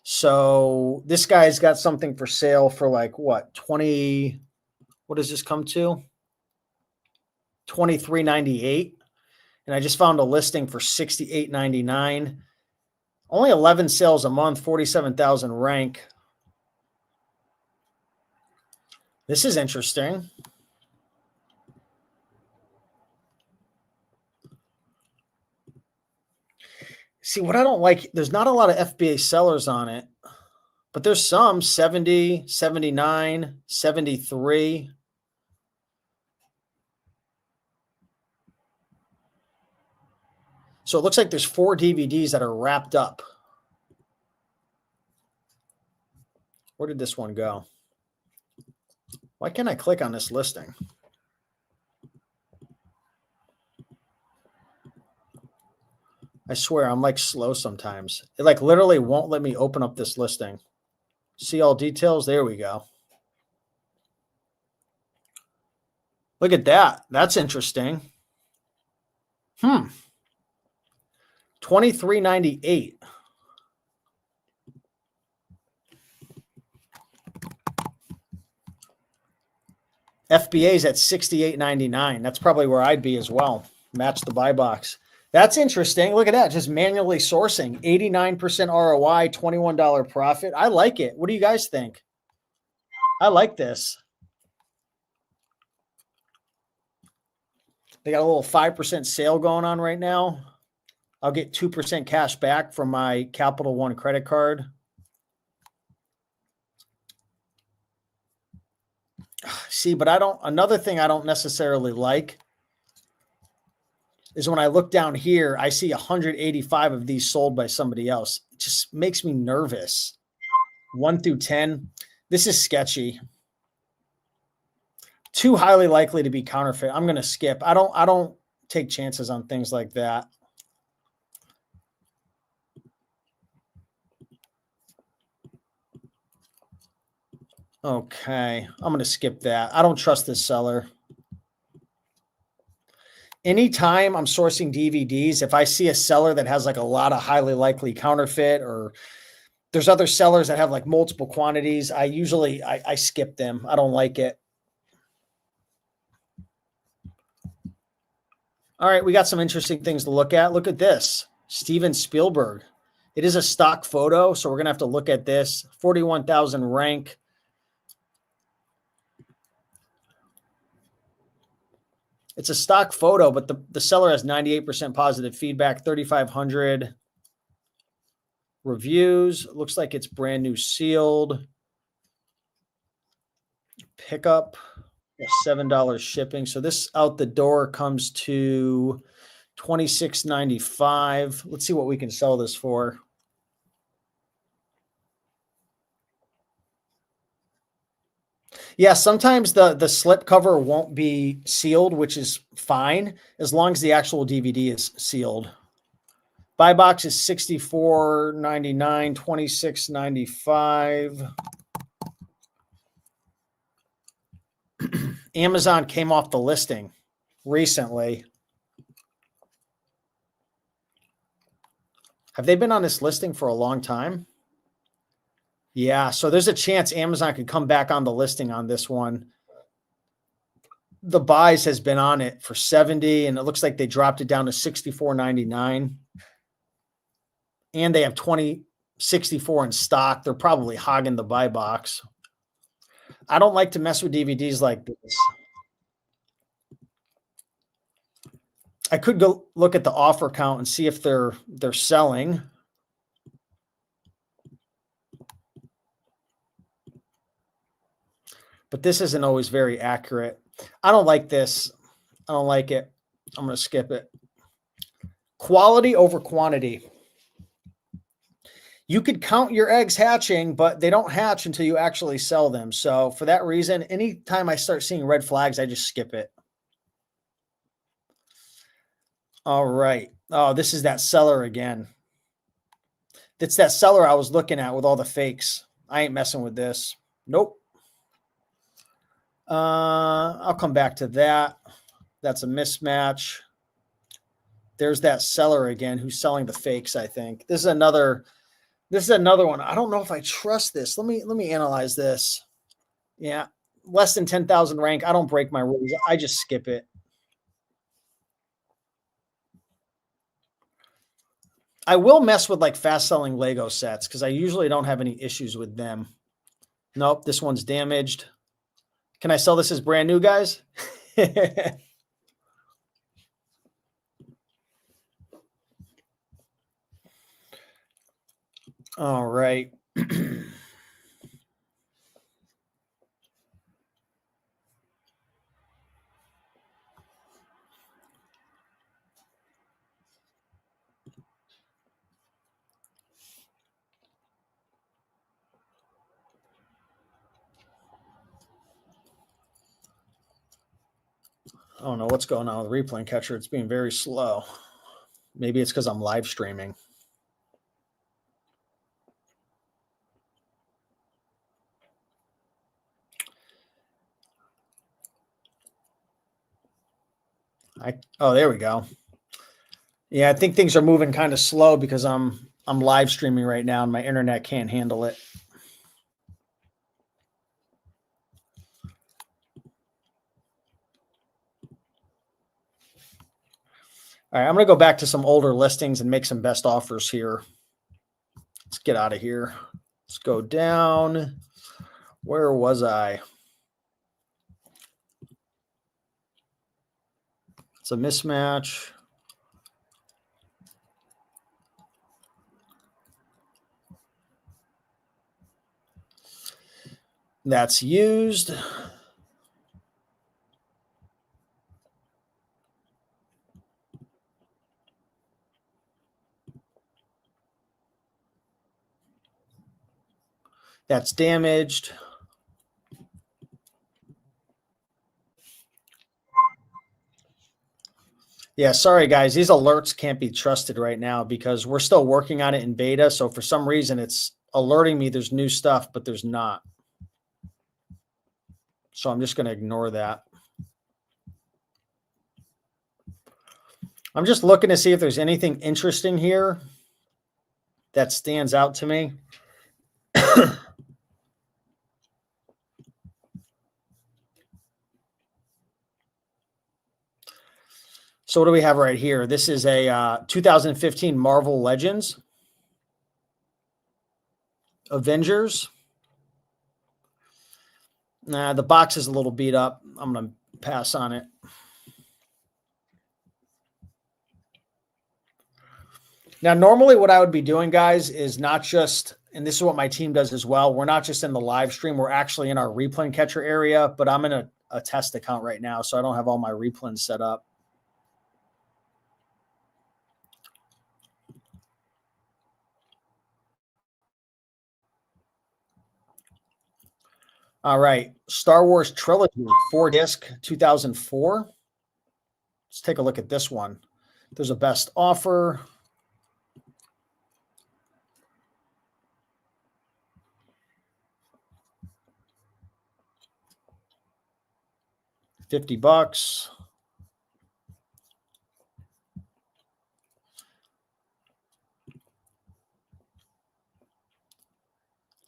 So this guy's got something for sale for like what, 20, what does this come to? $23.98. And I just found a listing for $68.99. Only 11 sales a month, 47,000 rank. This is interesting. See, what I don't like, there's not a lot of FBA sellers on it, but there's some 70, 79, 73. So it looks like there's 4 DVDs that are wrapped up. Where did this one go? Why can't I click on this listing? I swear I'm like slow sometimes. It like literally won't let me open up this listing. See all details. There we go. Look at that. That's interesting. 23.98. FBA's at 68.99. That's probably where I'd be as well. Match the buy box. That's interesting. Look at that. Just manually sourcing. 89% ROI, $21 profit. I like it. What do you guys think? I like this. They got a little 5% sale going on right now. I'll get 2% cash back from my Capital One credit card. See, but another thing I don't necessarily like is when I look down here, I see 185 of these sold by somebody else. It just makes me nervous. 1 through 10. This is sketchy. Too highly likely to be counterfeit. I'm going to skip. I don't take chances on things like that. Okay, I'm going to skip that. I don't trust this seller. Anytime I'm sourcing DVDs, if I see a seller that has like a lot of highly likely counterfeit, or there's other sellers that have like multiple quantities, I skip them. I don't like it. All right, we got some interesting things to look at. Look at this. Steven Spielberg. It is a stock photo, so we're going to have to look at this. 41,000 rank. It's a stock photo, but the seller has 98% positive feedback, 3,500 reviews. Looks like it's brand new sealed. Pickup, $7 shipping. So this out the door comes to $26.95. Let's see what we can sell this for. Yeah, sometimes the slip cover won't be sealed, which is fine as long as the actual DVD is sealed. Buy box is $64.99, $26.95. Amazon came off the listing recently. Have they been on this listing for a long time? Yeah, so there's a chance Amazon could come back on the listing on this one. The buys has been on it for 70, and it looks like they dropped it down to $64.99. And they have 2064 in stock. They're probably hogging the buy box. I don't like to mess with DVDs like this. I could go look at the offer count and see if they're selling. But this isn't always very accurate. I don't like this. I don't like it. I'm going to skip it. Quality over quantity. You could count your eggs hatching, but they don't hatch until you actually sell them. So for that reason, anytime I start seeing red flags, I just skip it. All right. Oh, this is that seller again. It's that seller I was looking at with all the fakes. I ain't messing with this. Nope. I'll come back to that. That's a mismatch. There's that seller again who's selling the fakes, I think. This is another one. I don't know if I trust this. Let me analyze this. Yeah. Less than 10,000 rank. I don't break my rules. I just skip it. I will mess with like fast selling Lego sets because I usually don't have any issues with them. Nope, this one's damaged. Can I sell this as brand new, guys? All right. I don't know what's going on with Replen Catcher. It's being very slow. Maybe it's because I'm live streaming. Oh, there we go. Yeah, I think things are moving kind of slow because I'm live streaming right now and my internet can't handle it. All right, I'm going to go back to some older listings and make some best offers here. Let's get out of here. Let's go down. Where was I? It's a mismatch. That's used. That's damaged. Yeah, sorry guys. These alerts can't be trusted right now because we're still working on it in beta. So for some reason it's alerting me there's new stuff, but there's not. So I'm just going to ignore that. I'm just looking to see if there's anything interesting here that stands out to me. So what do we have right here? This is a 2015 Marvel Legends Avengers. Nah, the box is a little beat up. I'm going to pass on it. Now, normally what I would be doing, guys, is not just, and this is what my team does as well, we're not just in the live stream, we're actually in our Replen Catcher area, but I'm in a test account right now, so I don't have all my replens set up. All right, Star Wars Trilogy, 4-disc, 2004. Let's take a look at this one. There's a best offer. $50.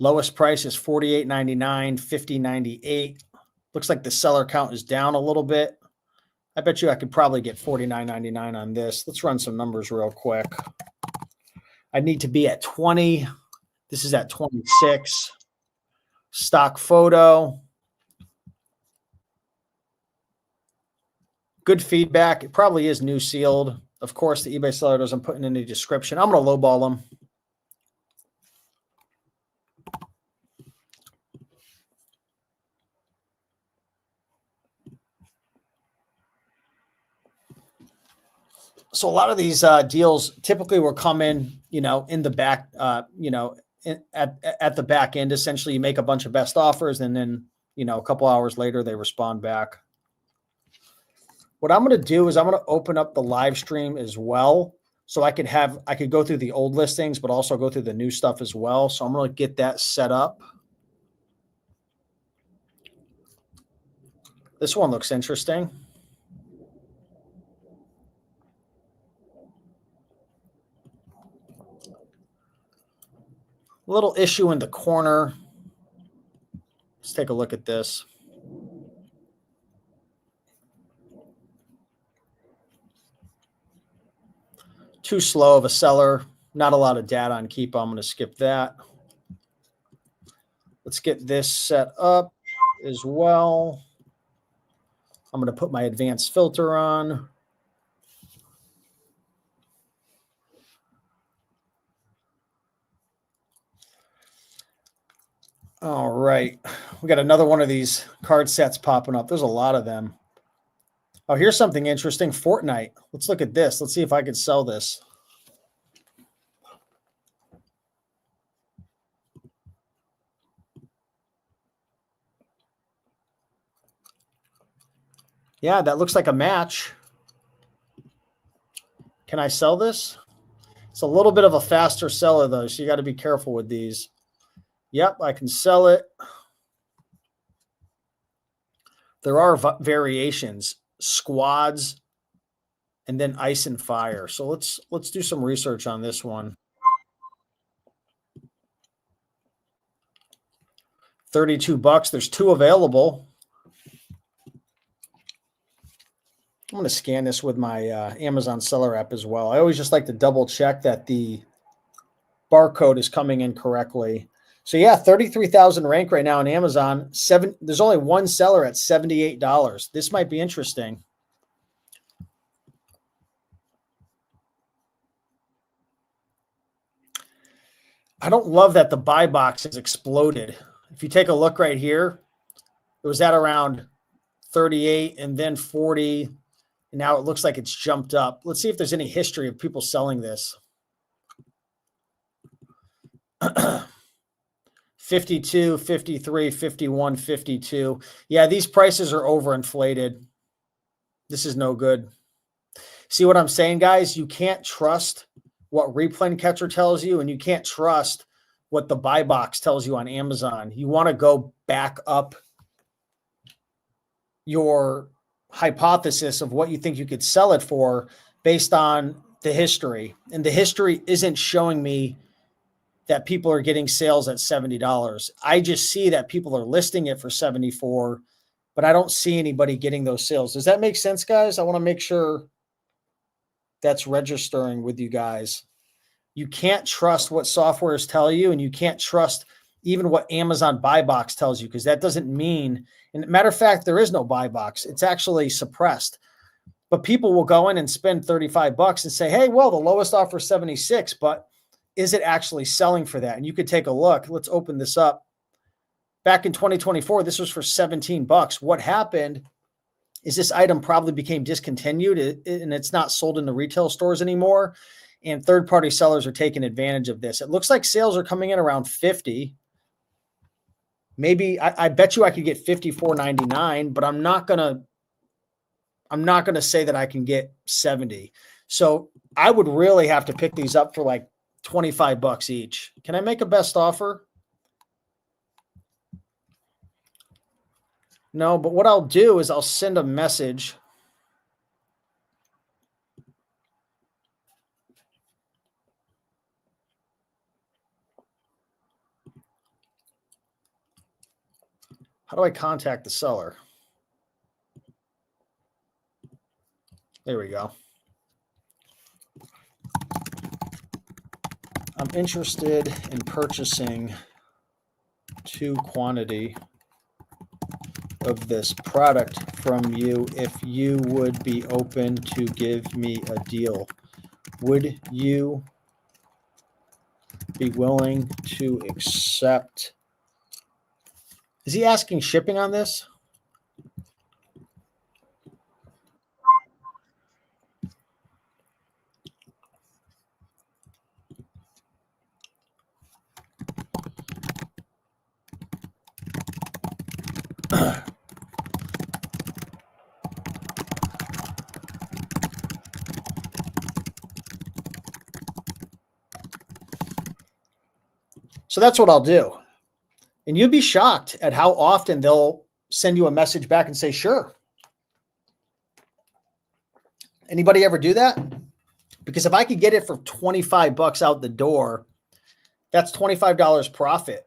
Lowest price is $48.99, $50.98. Looks like the seller count is down a little bit. I bet you I could probably get $49.99 on this. Let's run some numbers real quick. I need to be at 20. This is at 26. Stock photo. Good feedback. It probably is new sealed. Of course, the eBay seller doesn't put in any description. I'm going to lowball them. So a lot of these deals typically will come in, in the back, at the back end. Essentially, you make a bunch of best offers, and then, a couple hours later, they respond back. What I'm going to do is I'm going to open up the live stream as well, so I could go through the old listings, but also go through the new stuff as well. So I'm going to get that set up. This one looks interesting. Little issue in the corner. Let's take a look at this. Too slow of a seller. Not a lot of data on Keep. I'm going to skip that. Let's get this set up as well. I'm going to put my advanced filter on. All right. We got another one of these card sets popping up. There's a lot of them. Oh, here's something interesting. Fortnite. Let's look at this. Let's see if I could sell this. Yeah, that looks like a match. Can I sell this? It's a little bit of a faster seller though, so you got to be careful with these. Yep, I can sell it. There are variations, squads, and then ice and fire. So let's do some research on this one. 32 bucks. There's 2 available. I'm going to scan this with my Amazon seller app as well. I always just like to double check that the barcode is coming in correctly. So yeah, 33,000 rank right now on Amazon. There's only one seller at $78. This might be interesting. I don't love that the buy box has exploded. If you take a look right here, it was at around 38 and then 40. And now it looks like it's jumped up. Let's see if there's any history of people selling this. 52, 53, 51, 52. Yeah, these prices are overinflated. This is no good. See what I'm saying, guys? You can't trust what Replen Catcher tells you, and you can't trust what the buy box tells you on Amazon. You want to go back up your hypothesis of what you think you could sell it for based on the history. And the history isn't showing me that people are getting sales at $70. I just see that people are listing it for $74, but I don't see anybody getting those sales. Does that make sense, guys? I want to make sure that's registering with you guys. You can't trust what softwares tell you, and you can't trust even what Amazon buy box tells you, because that doesn't mean, and matter of fact, there is no buy box. It's actually suppressed. But people will go in and spend 35 bucks and say, hey, well, the lowest offer is 76, but is it actually selling for that? And you could take a look. Let's open this up. Back in 2024, this was for 17 bucks. What happened is this item probably became discontinued and it's not sold in the retail stores anymore. And third-party sellers are taking advantage of this. It looks like sales are coming in around 50. Maybe I bet you I could get $54.99, but I'm not gonna say that I can get 70. So I would really have to pick these up for like 25 bucks each. Can I make a best offer? No, but what I'll do is I'll send a message. How do I contact the seller? There we go. I'm interested in purchasing 2 quantity of this product from you if you would be open to give me a deal. Would you be willing to accept? Is he asking shipping on this? So that's what I'll do. And you'd be shocked at how often they'll send you a message back and say, sure. Anybody ever do that? Because if I could get it for 25 bucks out the door, that's $25 profit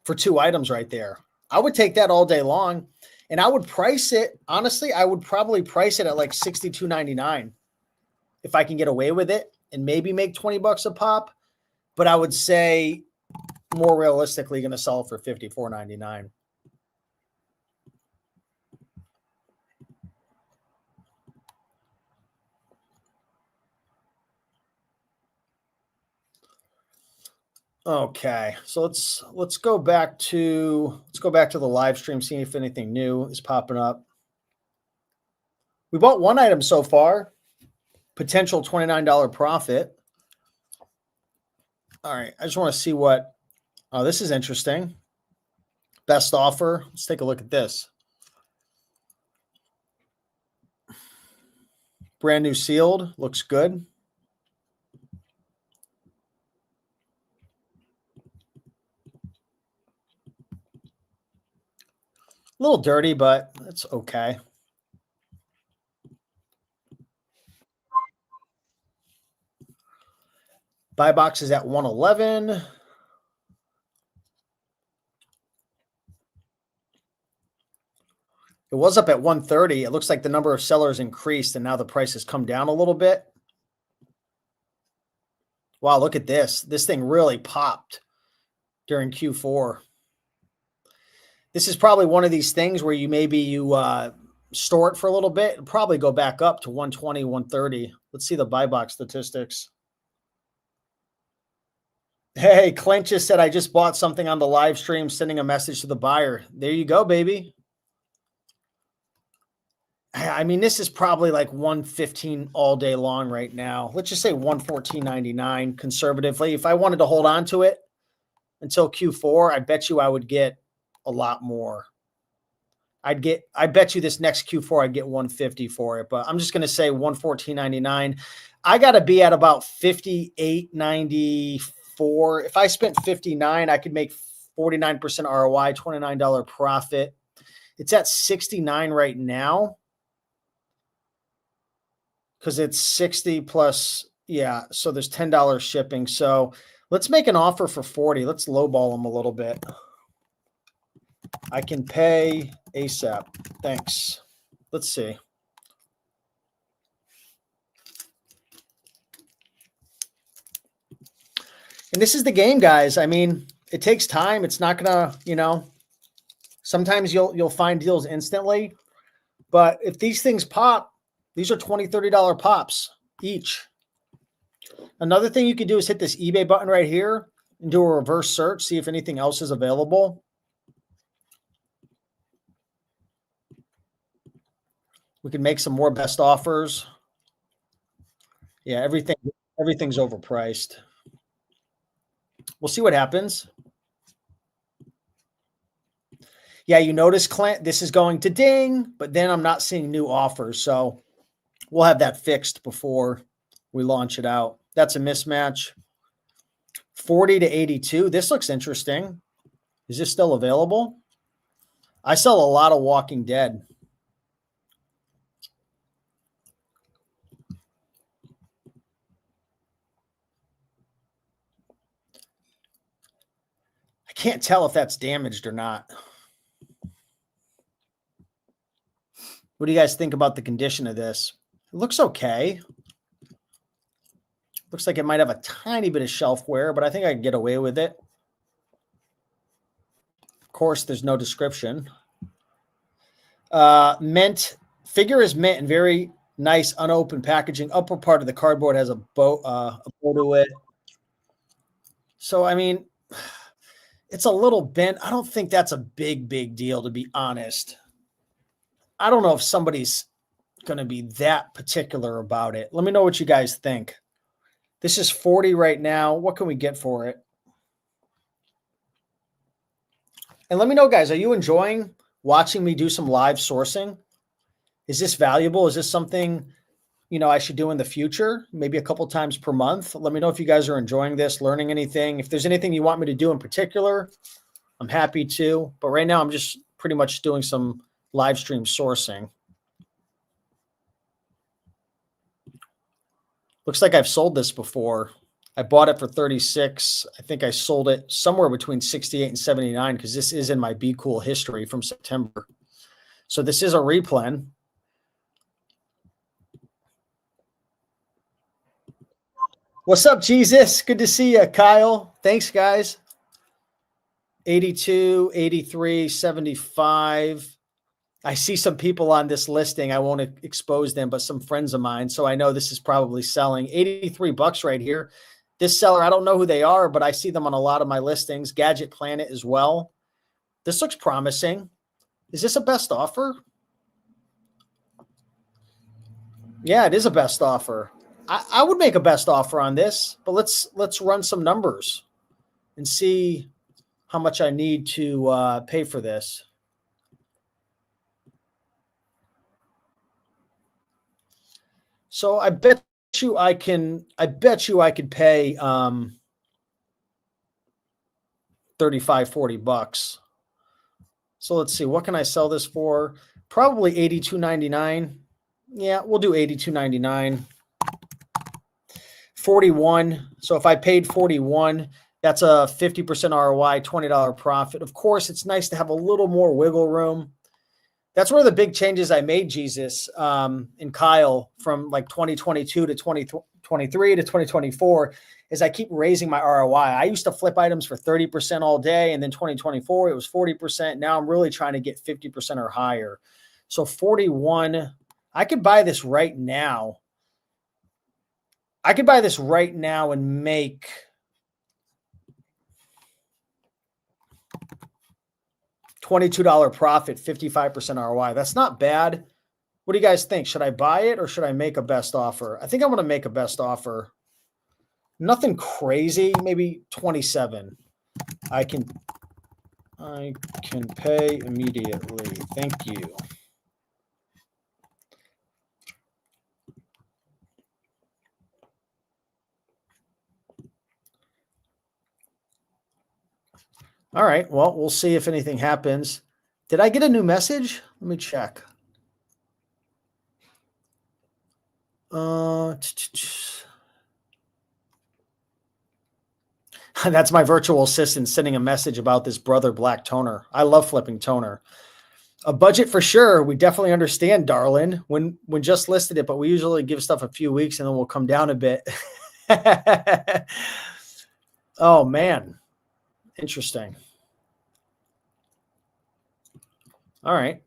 for 2 items right there. I would take that all day long, and I would price it. Honestly, I would probably price it at like $62.99 if I can get away with it and maybe make 20 bucks a pop. But I would say more realistically going to sell it for $54.99. Okay, so let's go back to the live stream, see if anything new is popping up. We bought 1 item so far, potential $29 profit. All right, I just want to see what. Oh, this is interesting. Best offer. Let's take a look at this. Brand new sealed. Looks good. A little dirty, but it's okay. Buy box is at 111. It was up at 130. It looks like the number of sellers increased and now the price has come down a little bit. Wow, look at this. This thing really popped during Q4. This is probably one of these things where you store it for a little bit and probably go back up to 120, 130. Let's see the buy box statistics. Hey, Clint just said, I just bought something on the live stream, sending a message to the buyer. There you go, baby. I mean, this is probably like 115 all day long right now. Let's just say 114.99 conservatively. If I wanted to hold on to it until Q4, I bet you I would get a lot more. I bet you this next Q4, I'd get 150 for it, but I'm just going to say 114.99. I got to be at about 58.94. If I spent 59, I could make 49% ROI, $29 profit. It's at 69 right now because it's 60 plus. Yeah. So there's $10 shipping. So let's make an offer for 40. Let's lowball them a little bit. I can pay ASAP. Thanks. Let's see. And this is the game, guys. I mean, it takes time. It's not gonna, sometimes you'll find deals instantly. But if these things pop, these are $20, $30 pops each. Another thing you can do is hit this eBay button right here and do a reverse search, see if anything else is available. We can make some more best offers. Yeah, everything's overpriced. We'll see what happens. Yeah, you notice, Clint, this is going to ding, but then I'm not seeing new offers. So we'll have that fixed before we launch it out. That's a mismatch. 40 to 82. This looks interesting. Is this still available? I sell a lot of Walking Dead. I can't tell if that's damaged or not. What do you guys think about the condition of this? It looks okay. Looks like it might have a tiny bit of shelf wear, but I think I can get away with it. Of course, there's no description. Mint. Figure is mint and very nice unopened packaging. Upper part of the cardboard has a bow to it. So, I mean, it's a little bent. I don't think that's a big deal, to be honest. I don't know if somebody's going to be that particular about it. Let me know what you guys think. This is 40 right now. What can we get for it? And let me know, guys, are you enjoying watching me do some live sourcing? Is this valuable? Is this something, I should do in the future? Maybe a couple times per month. Let me know if you guys are enjoying this, learning anything. If there's anything you want me to do in particular, I'm happy to. But right now, I'm just pretty much doing some live stream sourcing. Looks like I've sold this before. I bought it for 36. I think I sold it somewhere between 68 and 79 because this is in my Be Cool history from September. So this is a replen. What's up, Jesus? Good to see you, Kyle. Thanks, guys. 82, 83, 75. I see some people on this listing. I won't expose them, but some friends of mine. So I know this is probably selling. 83 bucks right here. This seller, I don't know who they are, but I see them on a lot of my listings. Gadget Planet as well. This looks promising. Is this a best offer? Yeah, it is a best offer. I would make a best offer on this, but let's run some numbers and see how much I need to pay for this. So I bet you I could pay 35, 40 bucks. So let's see, what can I sell this for? Probably $82.99. Yeah, we'll do $82.99. 41. So if I paid 41, that's a 50% ROI, $20 profit. Of course, it's nice to have a little more wiggle room. That's one of the big changes I made, Jesus, and Kyle, from like 2022 to 2023 to 2024, is I keep raising my ROI. I used to flip items for 30% all day, and then 2024, it was 40%. Now I'm really trying to get 50% or higher. So 41, I could buy this right now. I could buy this right now and make $22 profit, 55% ROI. That's not bad. What do you guys think? Should I buy it or should I make a best offer? I think I'm going to make a best offer. Nothing crazy, maybe 27. I can pay immediately. Thank you. All right. Well, we'll see if anything happens. Did I get a new message? Let me check. That's my virtual assistant sending a message about this Brother Black toner. I love flipping toner. A budget for sure. We definitely understand, darling. When just listed it, but we usually give stuff a few weeks and then we'll come down a bit. Oh man. Interesting. All right.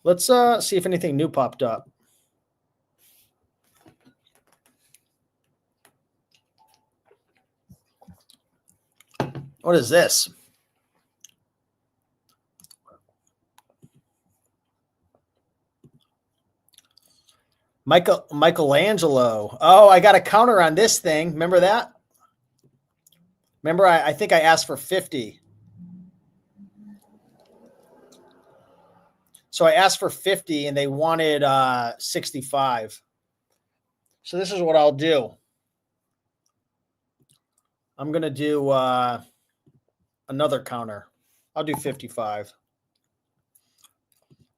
Let's see if anything new popped up. What is this? Michelangelo. Oh, I got a counter on this thing. Remember that? Remember, I think I asked for 50. So I asked for 50 and they wanted 65. So this is what I'll do. I'm going to do another counter. I'll do 55.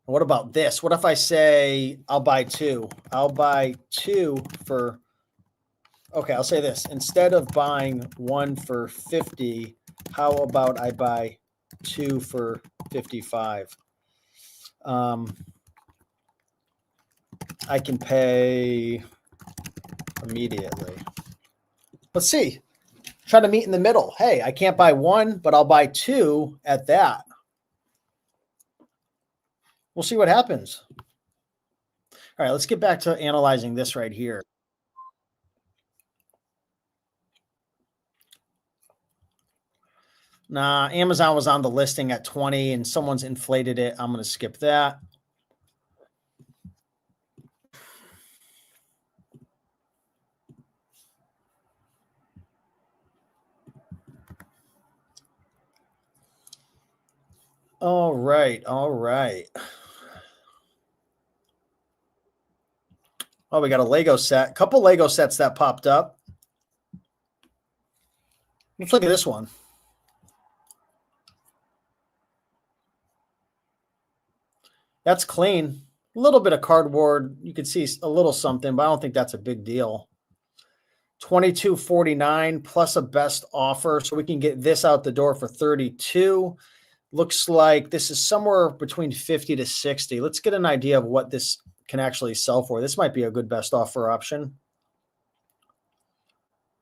What about this? What if I say I'll buy two? I'll buy two for, okay, I'll say this. Instead of buying one for 50, how about I buy two for 55? I can pay immediately. Let's see. Try to meet in the middle. Hey, I can't buy one, but I'll buy two at that. We'll see what happens. All right, let's get back to analyzing this right here. Nah, Amazon was on the listing at 20 and someone's inflated it. I'm going to skip that. All right. All right. Oh, we got a Lego set. A couple Lego sets that popped up. Let's look at this one. That's clean. A little bit of cardboard. You can see a little something, but I don't think that's a big deal. $22.49 plus a best offer. So we can get this out the door for 32. Looks like this is somewhere between 50 to 60. Let's get an idea of what this can actually sell for. This might be a good best offer option.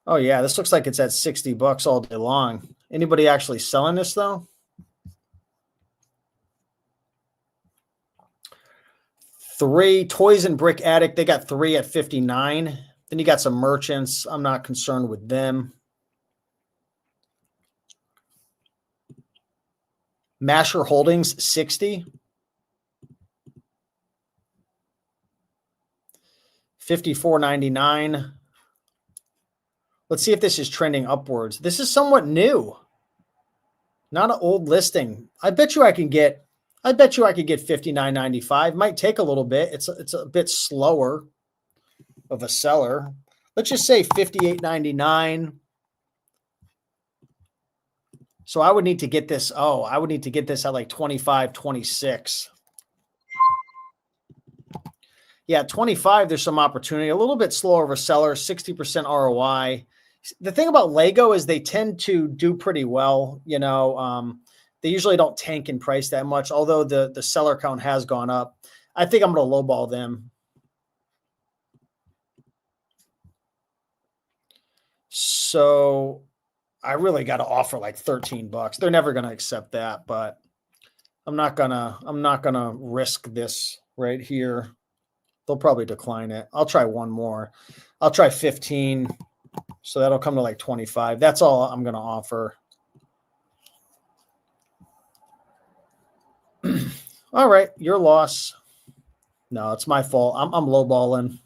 Oh yeah, this looks like it's at 60 bucks all day long. Anybody actually selling this though? Three Toys and Brick Attic. They got three at 59. Then you got some merchants. I'm not concerned with them. Masher Holdings, 60. 54.99. Let's see if this is trending upwards. This is somewhat new. Not an old listing. I bet you I could get 59.95. Might take a little bit. It's a bit slower. of a seller. Let's just say $58.99. So I would need to get this. Oh, I would need to get this at like 25, 26. Yeah, 25, there's some opportunity. A little bit slower of a seller, 60% ROI. The thing about Lego is they tend to do pretty well. You know, they usually don't tank in price that much, although the seller count has gone up. I think I'm going to lowball them. So I really got to offer like 13 bucks. They're never going to accept that, but I'm not going to risk this right here. They'll probably decline it. I'll try one more. I'll try 15. So that'll come to like 25. That's all I'm going to offer. All right, your loss. No, it's my fault. I'm lowballing.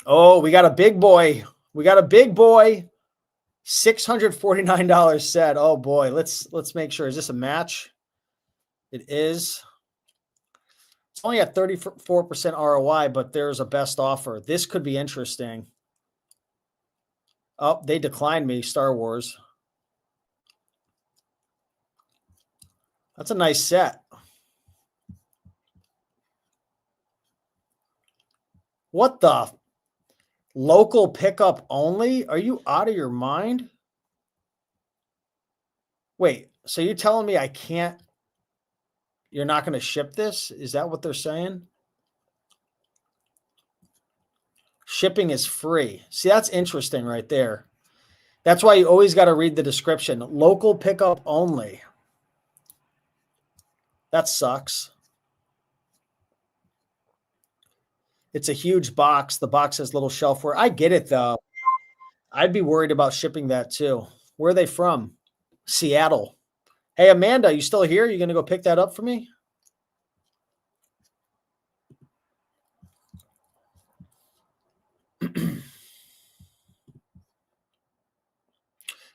Oh, we got a big boy. We got a big boy. $649 set. Oh boy, let's make sure. Is this a match? It is. It's only at 34% ROI, but there's a best offer. This could be interesting. Oh, they declined me, Star Wars. That's a nice set. What the? Local pickup only? Are you out of your mind? Wait, so you're telling me I can't, you're not going to ship this? Is that what they're saying? Shipping is free. See, that's interesting right there. That's why you always got to read the description. Local pickup only. That sucks. It's a huge box. The box has little shelfware. I get it, though. I'd be worried about shipping that, too. Where are they from? Seattle. Hey, Amanda, you still here? You going to go pick that up for me?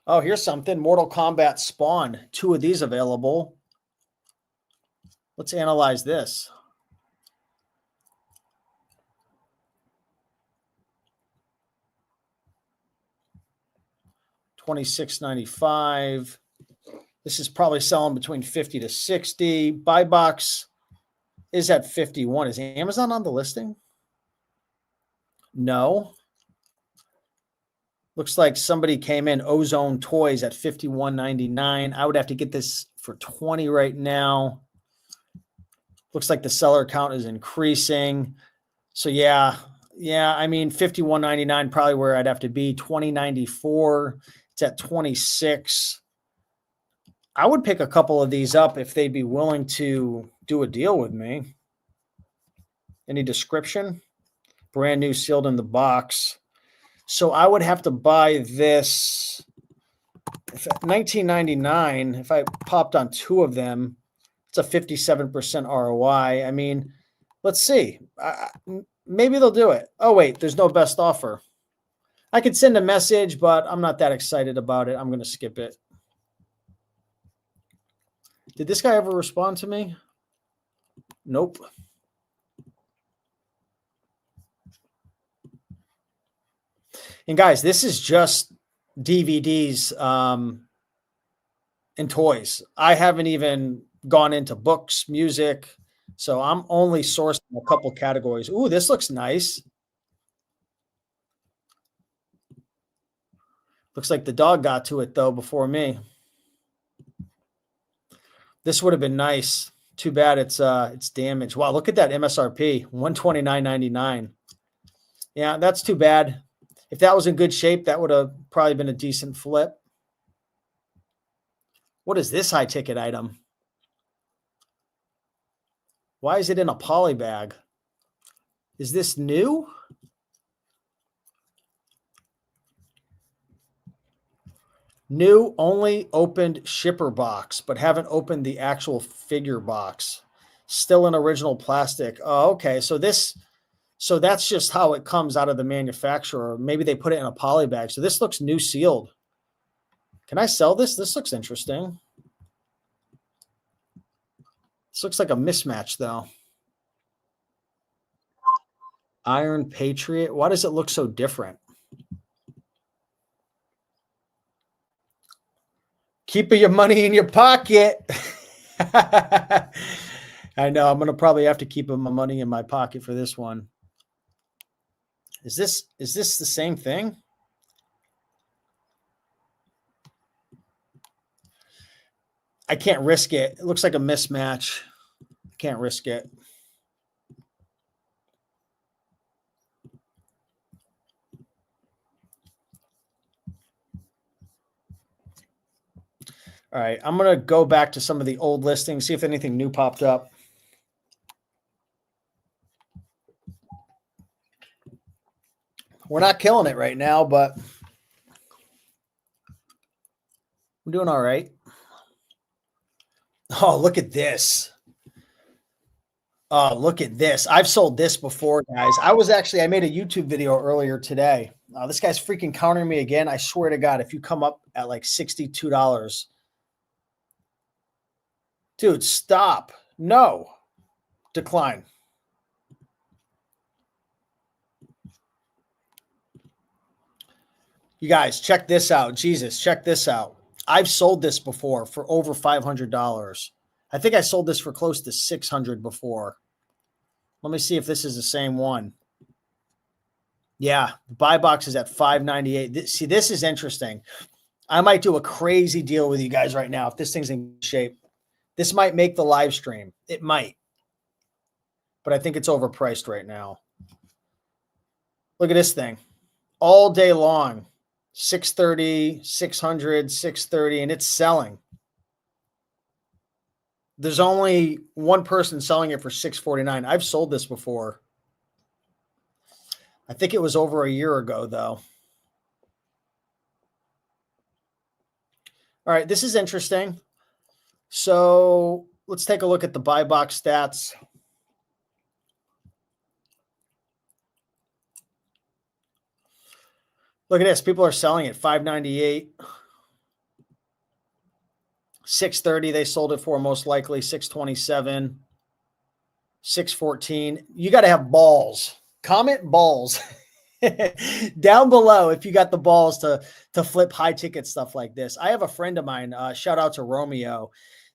Oh, here's something. Mortal Kombat Spawn. 2 of these available. Let's analyze this. $26.95. This is probably selling between 50 to 60. Buy box is at 51. Is Amazon on the listing? No. Looks like somebody came in, Ozone Toys, at $51.99. I would have to get this for 20 right now. Looks like the seller count is increasing. So yeah, I mean, $51.99 probably where I'd have to be. $20.94. It's at 26. I would pick a couple of these up if they'd be willing to do a deal with me. Any description? Brand new, sealed in the box. So I would have to buy this. If at $19.99, if I popped on 2 of them, it's a 57% ROI. I mean, let's see. Maybe they'll do it. Oh, wait, there's no best offer. I could send a message, but I'm not that excited about it. I'm going to skip it. Did this guy ever respond to me? Nope. And guys, this is just DVDs and toys. I haven't even gone into books, music. So I'm only sourcing a couple categories. Ooh, this looks nice. Looks like the dog got to it, though, before me. This would have been nice. Too bad it's damaged. Wow, look at that MSRP, $129.99. Yeah, that's too bad. If that was in good shape, that would have probably been a decent flip. What is this high ticket item? Why is it in a poly bag? Is this new? New, only opened shipper box, but haven't opened the actual figure box. Still in original plastic. Oh, okay. So this So that's just how it comes out of the manufacturer. Maybe they put it in a poly bag. So this looks new sealed. Can I sell this? This looks interesting. This looks like a mismatch though. Iron Patriot. Why does it look so different? Keep your money in your pocket. I know I'm going to probably have to keep my money in my pocket for this one. Is this the same thing? I can't risk it. It looks like a mismatch. I can't risk it. All right, I'm going to go back to some of the old listings, see if anything new popped up. We're not killing it right now, but we're doing all right. Oh, look at this. Oh, look at this. I've sold this before, guys. I made a YouTube video earlier today. This guy's freaking countering me again. I swear to God, if you come up at like $62, dude, stop. No. Decline. You guys, check this out. Jesus, check this out. I've sold this before for over $500. I think I sold this for close to $600 before. Let me see if this is the same one. Yeah, the buy box is at $598. See, this is interesting. I might do a crazy deal with you guys right now if this thing's in shape. This might make the live stream. It might. But I think it's overpriced right now. Look at this thing. All day long. 630, 600, 630, and it's selling. There's only one person selling it for $649. I've sold this before. I think it was over a year ago, though. All right, this is interesting. So let's take a look at the buy box stats. Look at this. People are selling it $598. $630 they sold it for, most likely. $627. $614. You got to have balls. Comment balls down below if you got the balls to flip high ticket stuff like this. I have a friend of mine, shout out to Romeo.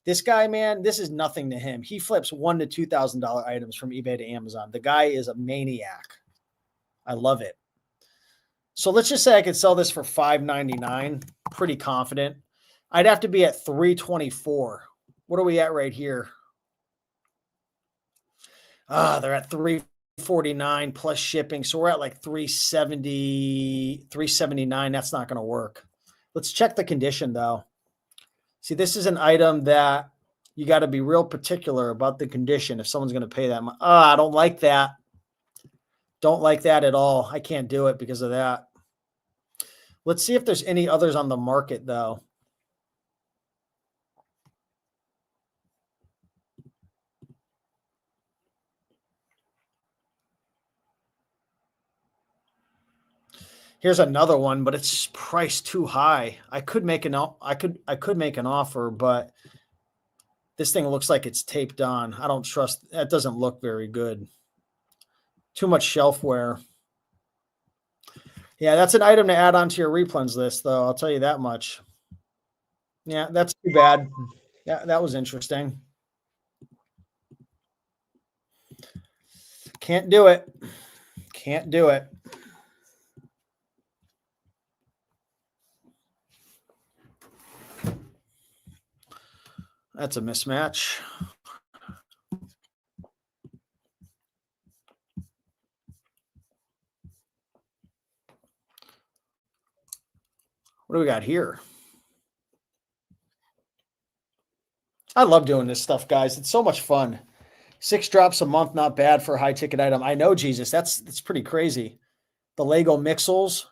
This guy, man, this is nothing to him. He flips $1,000 to $2,000 items from eBay to Amazon. The guy is a maniac. I love it. So let's just say I could sell this for $599. Pretty confident. I'd have to be at $324. What are we at right here? They're at $349 plus shipping. So we're at like $370, $379. That's not going to work. Let's check the condition though. See, this is an item that you got to be real particular about the condition if someone's going to pay that much. I don't like that. Don't like that at all. I can't do it because of that. Let's see if there's any others on the market though. Here's another one, but it's priced too high. I could make an offer, but this thing looks like it's taped on. I don't trust. That doesn't look very good. Too much shelf wear. Yeah, that's an item to add onto your replens list, though. I'll tell you that much. Yeah, that's too bad. Yeah, that was interesting. Can't do it. Can't do it. That's a mismatch. What do we got here? I love doing this stuff, guys. It's so much fun. 6 drops a month, not bad for a high ticket item. I know, Jesus, that's pretty crazy. The Lego Mixels,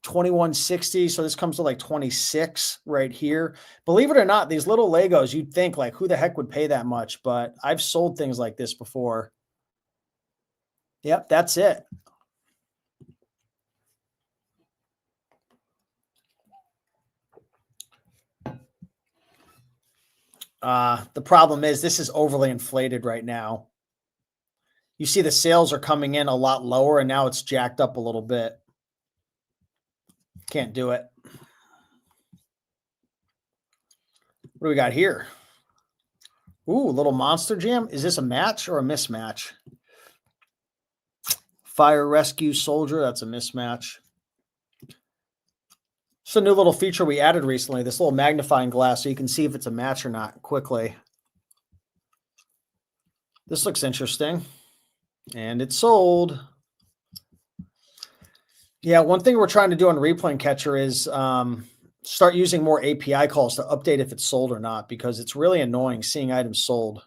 $21.60. So this comes to like 26 right here. Believe it or not, these little Legos, you'd think like, who the heck would pay that much? But I've sold things like this before. Yep, that's it. The problem is this is overly inflated right now. You see the sales are coming in a lot lower and now it's jacked up a little bit. Can't do it. What do we got here? Ooh, little monster jam. Is this a match or a mismatch? Fire rescue soldier. That's a mismatch. It's a new little feature we added recently, this little magnifying glass, so you can see if it's a match or not quickly. This looks interesting. And it's sold. Yeah, one thing we're trying to do on Replen Catcher is start using more API calls to update if it's sold or not, because it's really annoying seeing items sold.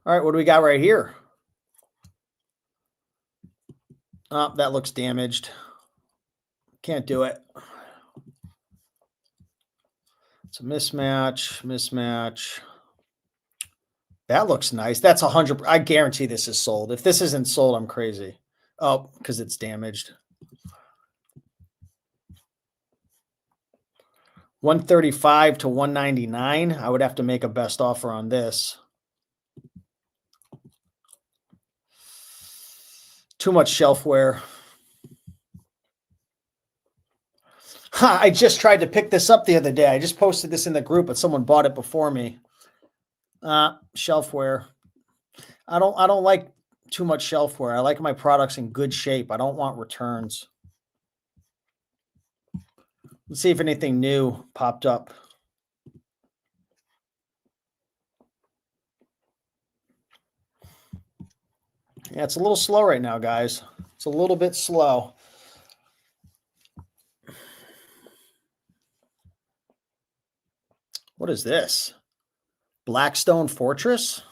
All right, what do we got right here? Oh, that looks damaged. Can't do it. It's a mismatch, mismatch. That looks nice. That's 100. I guarantee this is sold. If this isn't sold, I'm crazy. Oh, because it's damaged. 135 to 199. I would have to make a best offer on this. Too much shelfware. I just tried to pick this up the other day. I just posted this in the group, but someone bought it before me. Shelfware. I don't like too much shelfware. I like my products in good shape. I don't want returns. Let's see if anything new popped up. Yeah, it's a little slow right now, guys. It's a little bit slow. What is this? Blackstone Fortress?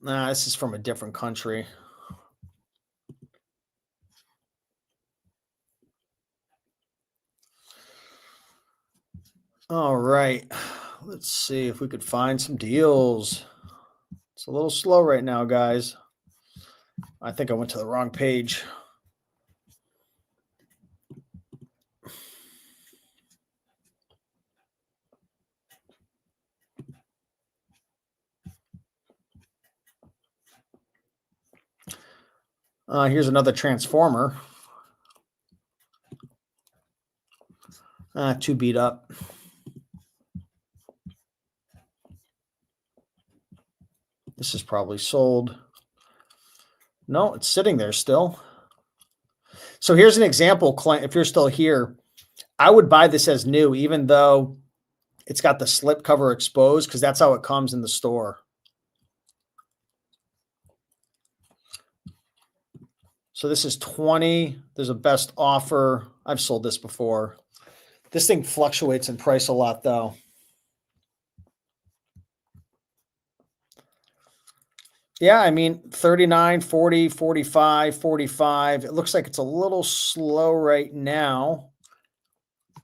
Nah, this is from a different country. All right. Let's see if we could find some deals. It's a little slow right now, guys. I think I went to the wrong page. Here's another transformer. Too beat up. This is probably sold. No, it's sitting there still. So here's an example, Clint. If you're still here, I would buy this as new, even though it's got the slip cover exposed, because that's how it comes in the store. So this is 20. There's a best offer. I've sold this before. This thing fluctuates in price a lot, though. Yeah, I mean, 39, 40, 45, 45. It looks like it's a little slow right now.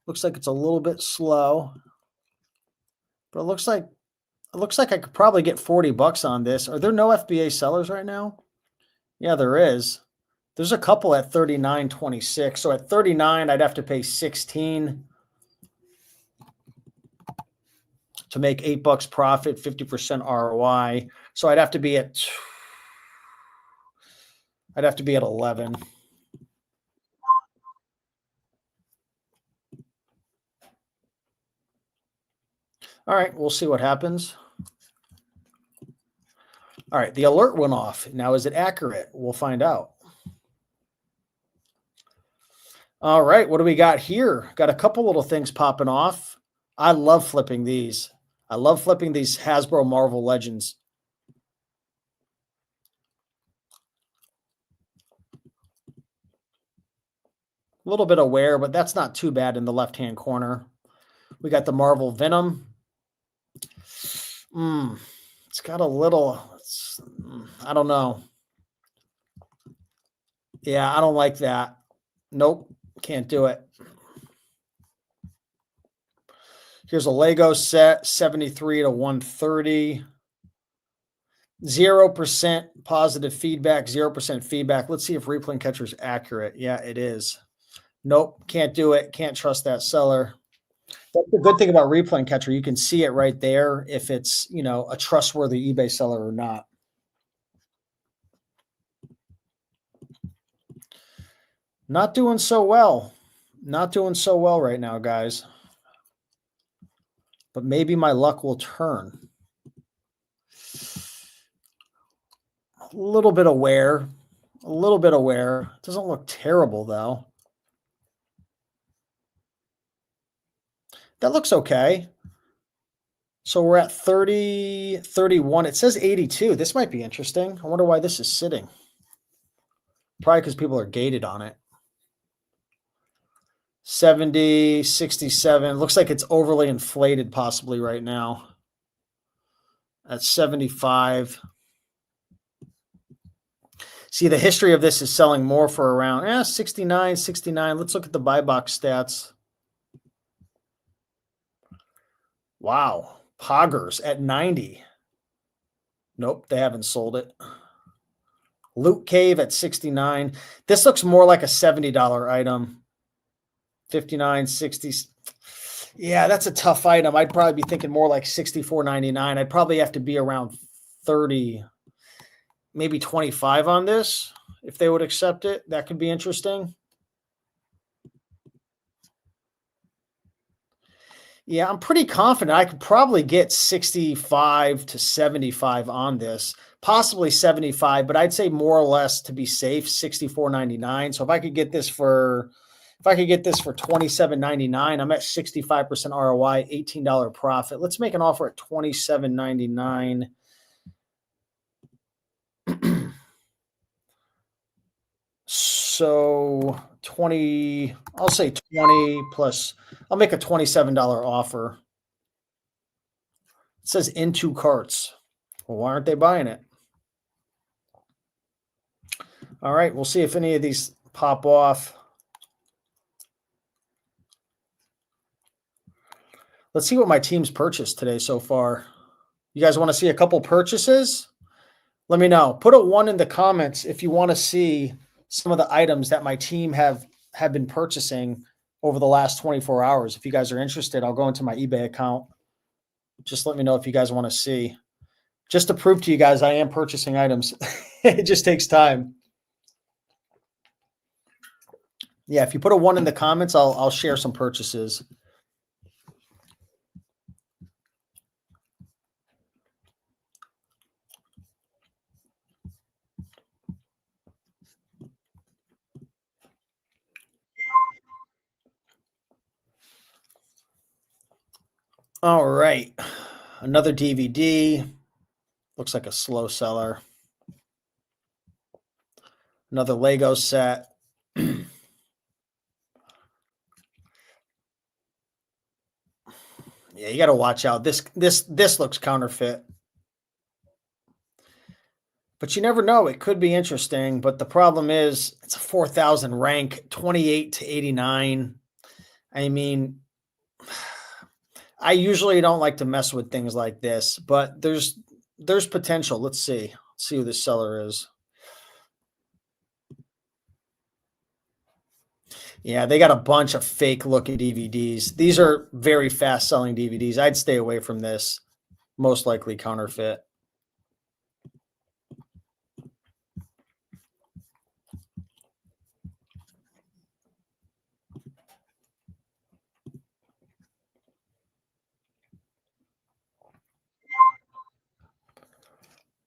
Looks like it's a little bit slow. But it looks like I could probably get 40 bucks on this. Are there no FBA sellers right now? Yeah, there is. There's a couple at 39.26. So at 39, I'd have to pay 16 to make $8 profit, 50% ROI. So I'd have to be at 11. All right, we'll see what happens. All right, the alert went off. Now, is it accurate? We'll find out. All right, what do we got here? Got a couple little things popping off. I love flipping these. I love flipping these Hasbro Marvel Legends. A little bit of wear, but that's not too bad in the left-hand corner. We got the Marvel Venom. It's got a little, I don't know. Yeah, I don't like that. Nope, can't do it. Here's a Lego set, 73 to 130. 0% positive feedback, 0% feedback. Let's see if Replen Catcher is accurate. Yeah, it is. Nope, can't do it. Can't trust that seller. That's the good thing about Replen Catcher. You can see it right there if it's, a trustworthy eBay seller or not. Not doing so well. Not doing so well right now, guys. But maybe my luck will turn. A little bit aware. A little bit aware. Doesn't look terrible, though. That looks okay. So we're at 30, 31. It says 82. This might be interesting. I wonder why this is sitting. Probably because people are gated on it. 70, 67. Looks like it's overly inflated possibly right now. At 75. See, the history of this is selling more for around 69, 69. Let's look at the buy box stats. Wow. Poggers at 90. Nope, they haven't sold it. Loot Cave at 69. This looks more like a $70 item. 59, 60. Yeah, that's a tough item. I'd probably be thinking more like $64.99. I'd probably have to be around 30, maybe 25 on this if they would accept it. That could be interesting. Yeah, I'm pretty confident I could probably get 65 to 75 on this, possibly 75, but I'd say more or less to be safe, $64.99. So if I could get this for $27.99, I'm at 65% ROI, $18 profit. Let's make an offer at $27.99. So 20, I'll say 20 plus, I'll make a $27 offer. It says in 2 carts. Well, why aren't they buying it? All right, we'll see if any of these pop off. Let's see what my team's purchased today so far. You guys want to see a couple purchases? Let me know. Put a 1 in the comments if you want to see some of the items that my team have been purchasing over the last 24 hours. If you guys are interested, I'll go into my eBay account. Just let me know if you guys want to see. Just to prove to you guys I am purchasing items. It just takes time. Yeah, if you put a 1 in the comments, I'll share some purchases. All right. Another DVD. Looks like a slow seller. Another Lego set. Yeah, you got to watch out. This looks counterfeit. But you never know. It could be interesting. But the problem is it's a 4,000 rank, 28 to 89. I mean, I usually don't like to mess with things like this, but there's potential. Let's see. Let's see who this seller is. Yeah, they got a bunch of fake looking DVDs. These are very fast selling DVDs. I'd stay away from this. Most likely counterfeit.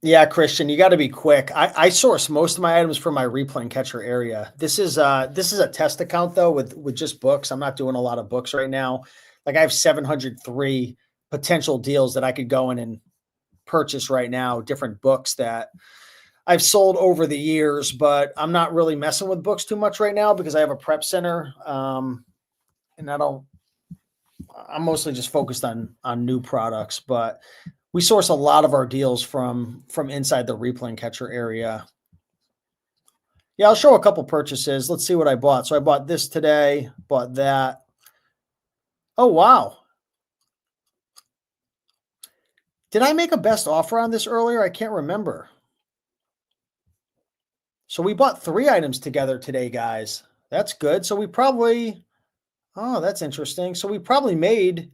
Yeah, Christian, you got to be quick. I source most of my items from my Replen Catcher area. This is a test account though with just books. I'm not doing a lot of books right now. Like I have 703 potential deals that I could go in and purchase right now, different books that I've sold over the years, but I'm not really messing with books too much right now because I have a prep center. And I'm mostly just focused on new products, but we source a lot of our deals from inside the Replen Catcher area. Yeah, I'll show a couple purchases. Let's see what I bought. So I bought this today, bought that. Oh, wow. Did I make a best offer on this earlier? I can't remember. So we bought 3 items together today, guys. That's good. So we probably, oh, that's interesting. So we probably made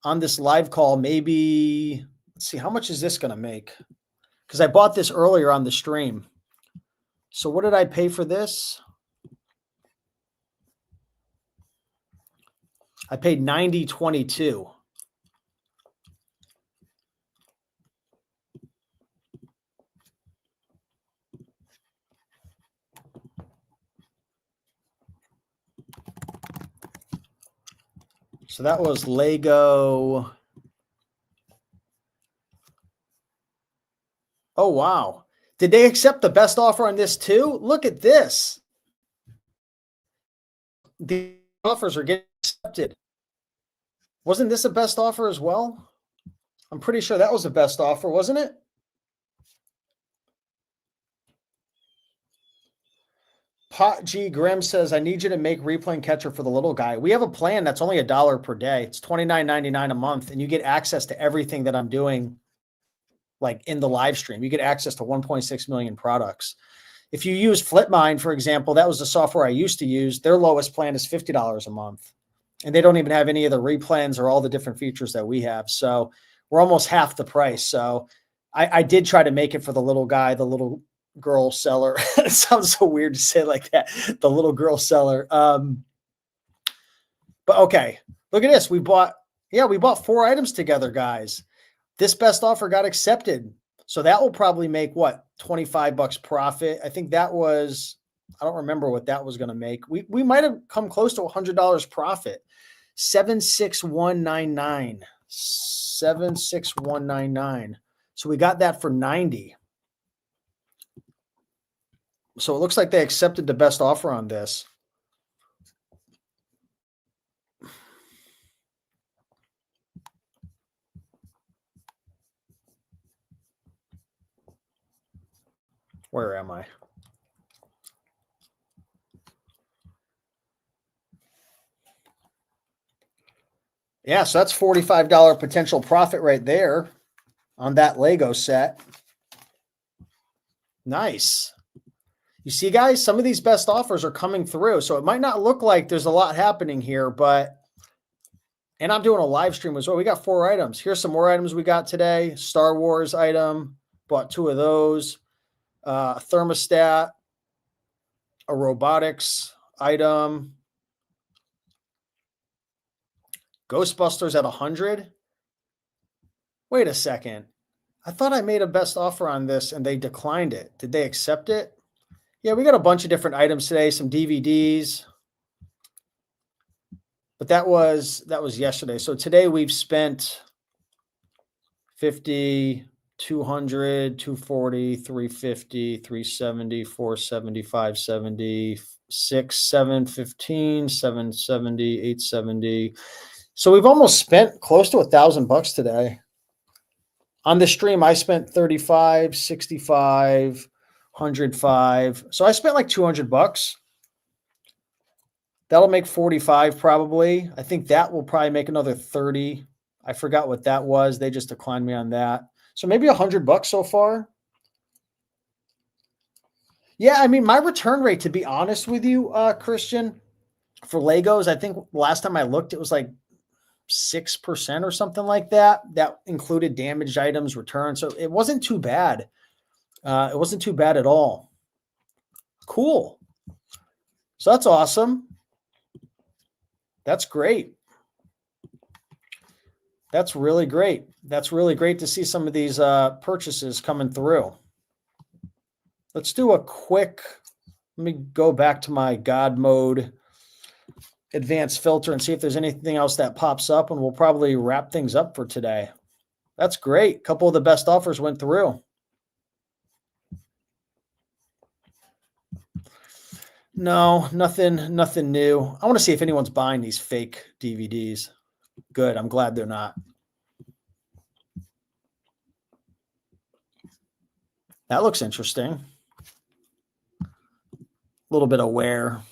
on this live call, maybe, let's see, how much is this going to make? Because I bought this earlier on the stream. So what did I pay for this? I paid $90.22. So that was Lego. Oh, wow. Did they accept the best offer on this too? Look at this. The offers are getting accepted. Wasn't this a best offer as well? I'm pretty sure that was a best offer, wasn't it? Pot G Grimm says, I need you to make Replen Catcher for the little guy. We have a plan that's only $1 per day. It's $29.99 a month, and you get access to everything that I'm doing, like in the live stream. You get access to 1.6 million products. If you use Flipmine, for example, that was the software I used to use. Their lowest plan is $50 a month. And they don't even have any of the replans or all the different features that we have. So we're almost half the price. So I did try to make it for the little guy, the little girl seller. It sounds so weird to say it like that. The little girl seller. But okay, look at this. We bought 4 items together, guys. This best offer got accepted. So that will probably make what? $25 profit. I think that was, I don't remember what that was going to make. We might have come close to $100 profit. 76199. 76199. So we got that for 90. So it looks like they accepted the best offer on this. Where am I? Yeah, so that's $45 potential profit right there on that Lego set. Nice. You see, guys, some of these best offers are coming through. So it might not look like there's a lot happening here, but, and I'm doing a live stream as well. We got 4 items. Here's some more items we got today. Star Wars item, bought 2 of those. A thermostat, a robotics item. Ghostbusters at 100. Wait a second. I thought I made a best offer on this and they declined it. Did they accept it? Yeah, we got a bunch of different items today, some DVDs. But that was yesterday. So today we've spent 50, 200, 240, 350, 370, 470, 570, 6, 715, 770, 870. So we've almost spent close to $1,000 today. On the stream, I spent 35, 65, 105. So I spent like $200. That'll make 45 probably. I think that will probably make another 30. I forgot what that was. They just declined me on that. So maybe $100 so far. Yeah, I mean, my return rate, to be honest with you, Christian, for Legos, I think last time I looked, it was like 6% or something like that. That included damaged items returned. So it wasn't too bad. It wasn't too bad at all. Cool. So that's awesome. That's great. That's really great. That's really great to see some of these purchases coming through. Let's do a quick, let me go back to my God mode advanced filter and see if there's anything else that pops up, and we'll probably wrap things up for today. That's great. A couple of the best offers went through. No, nothing new. I want to see if anyone's buying these fake DVDs. Good. I'm glad they're not. That looks interesting. A little bit of wear.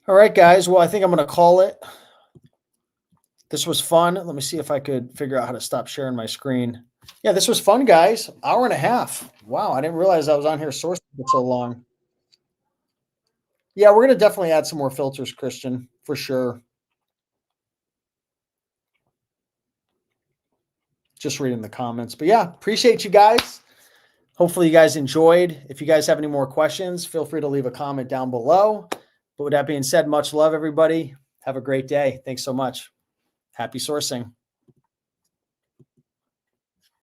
All right, guys. Well, I think I'm going to call it. This was fun. Let me see if I could figure out how to stop sharing my screen. Yeah, this was fun, guys. Hour and a half. Wow, I didn't realize I was on here sourcing for so long. Yeah, we're going to definitely add some more filters, Christian, for sure. Just reading the comments. But yeah, appreciate you guys. Hopefully you guys enjoyed. If you guys have any more questions, feel free to leave a comment down below. But with that being said, much love, everybody. Have a great day. Thanks so much. Happy sourcing.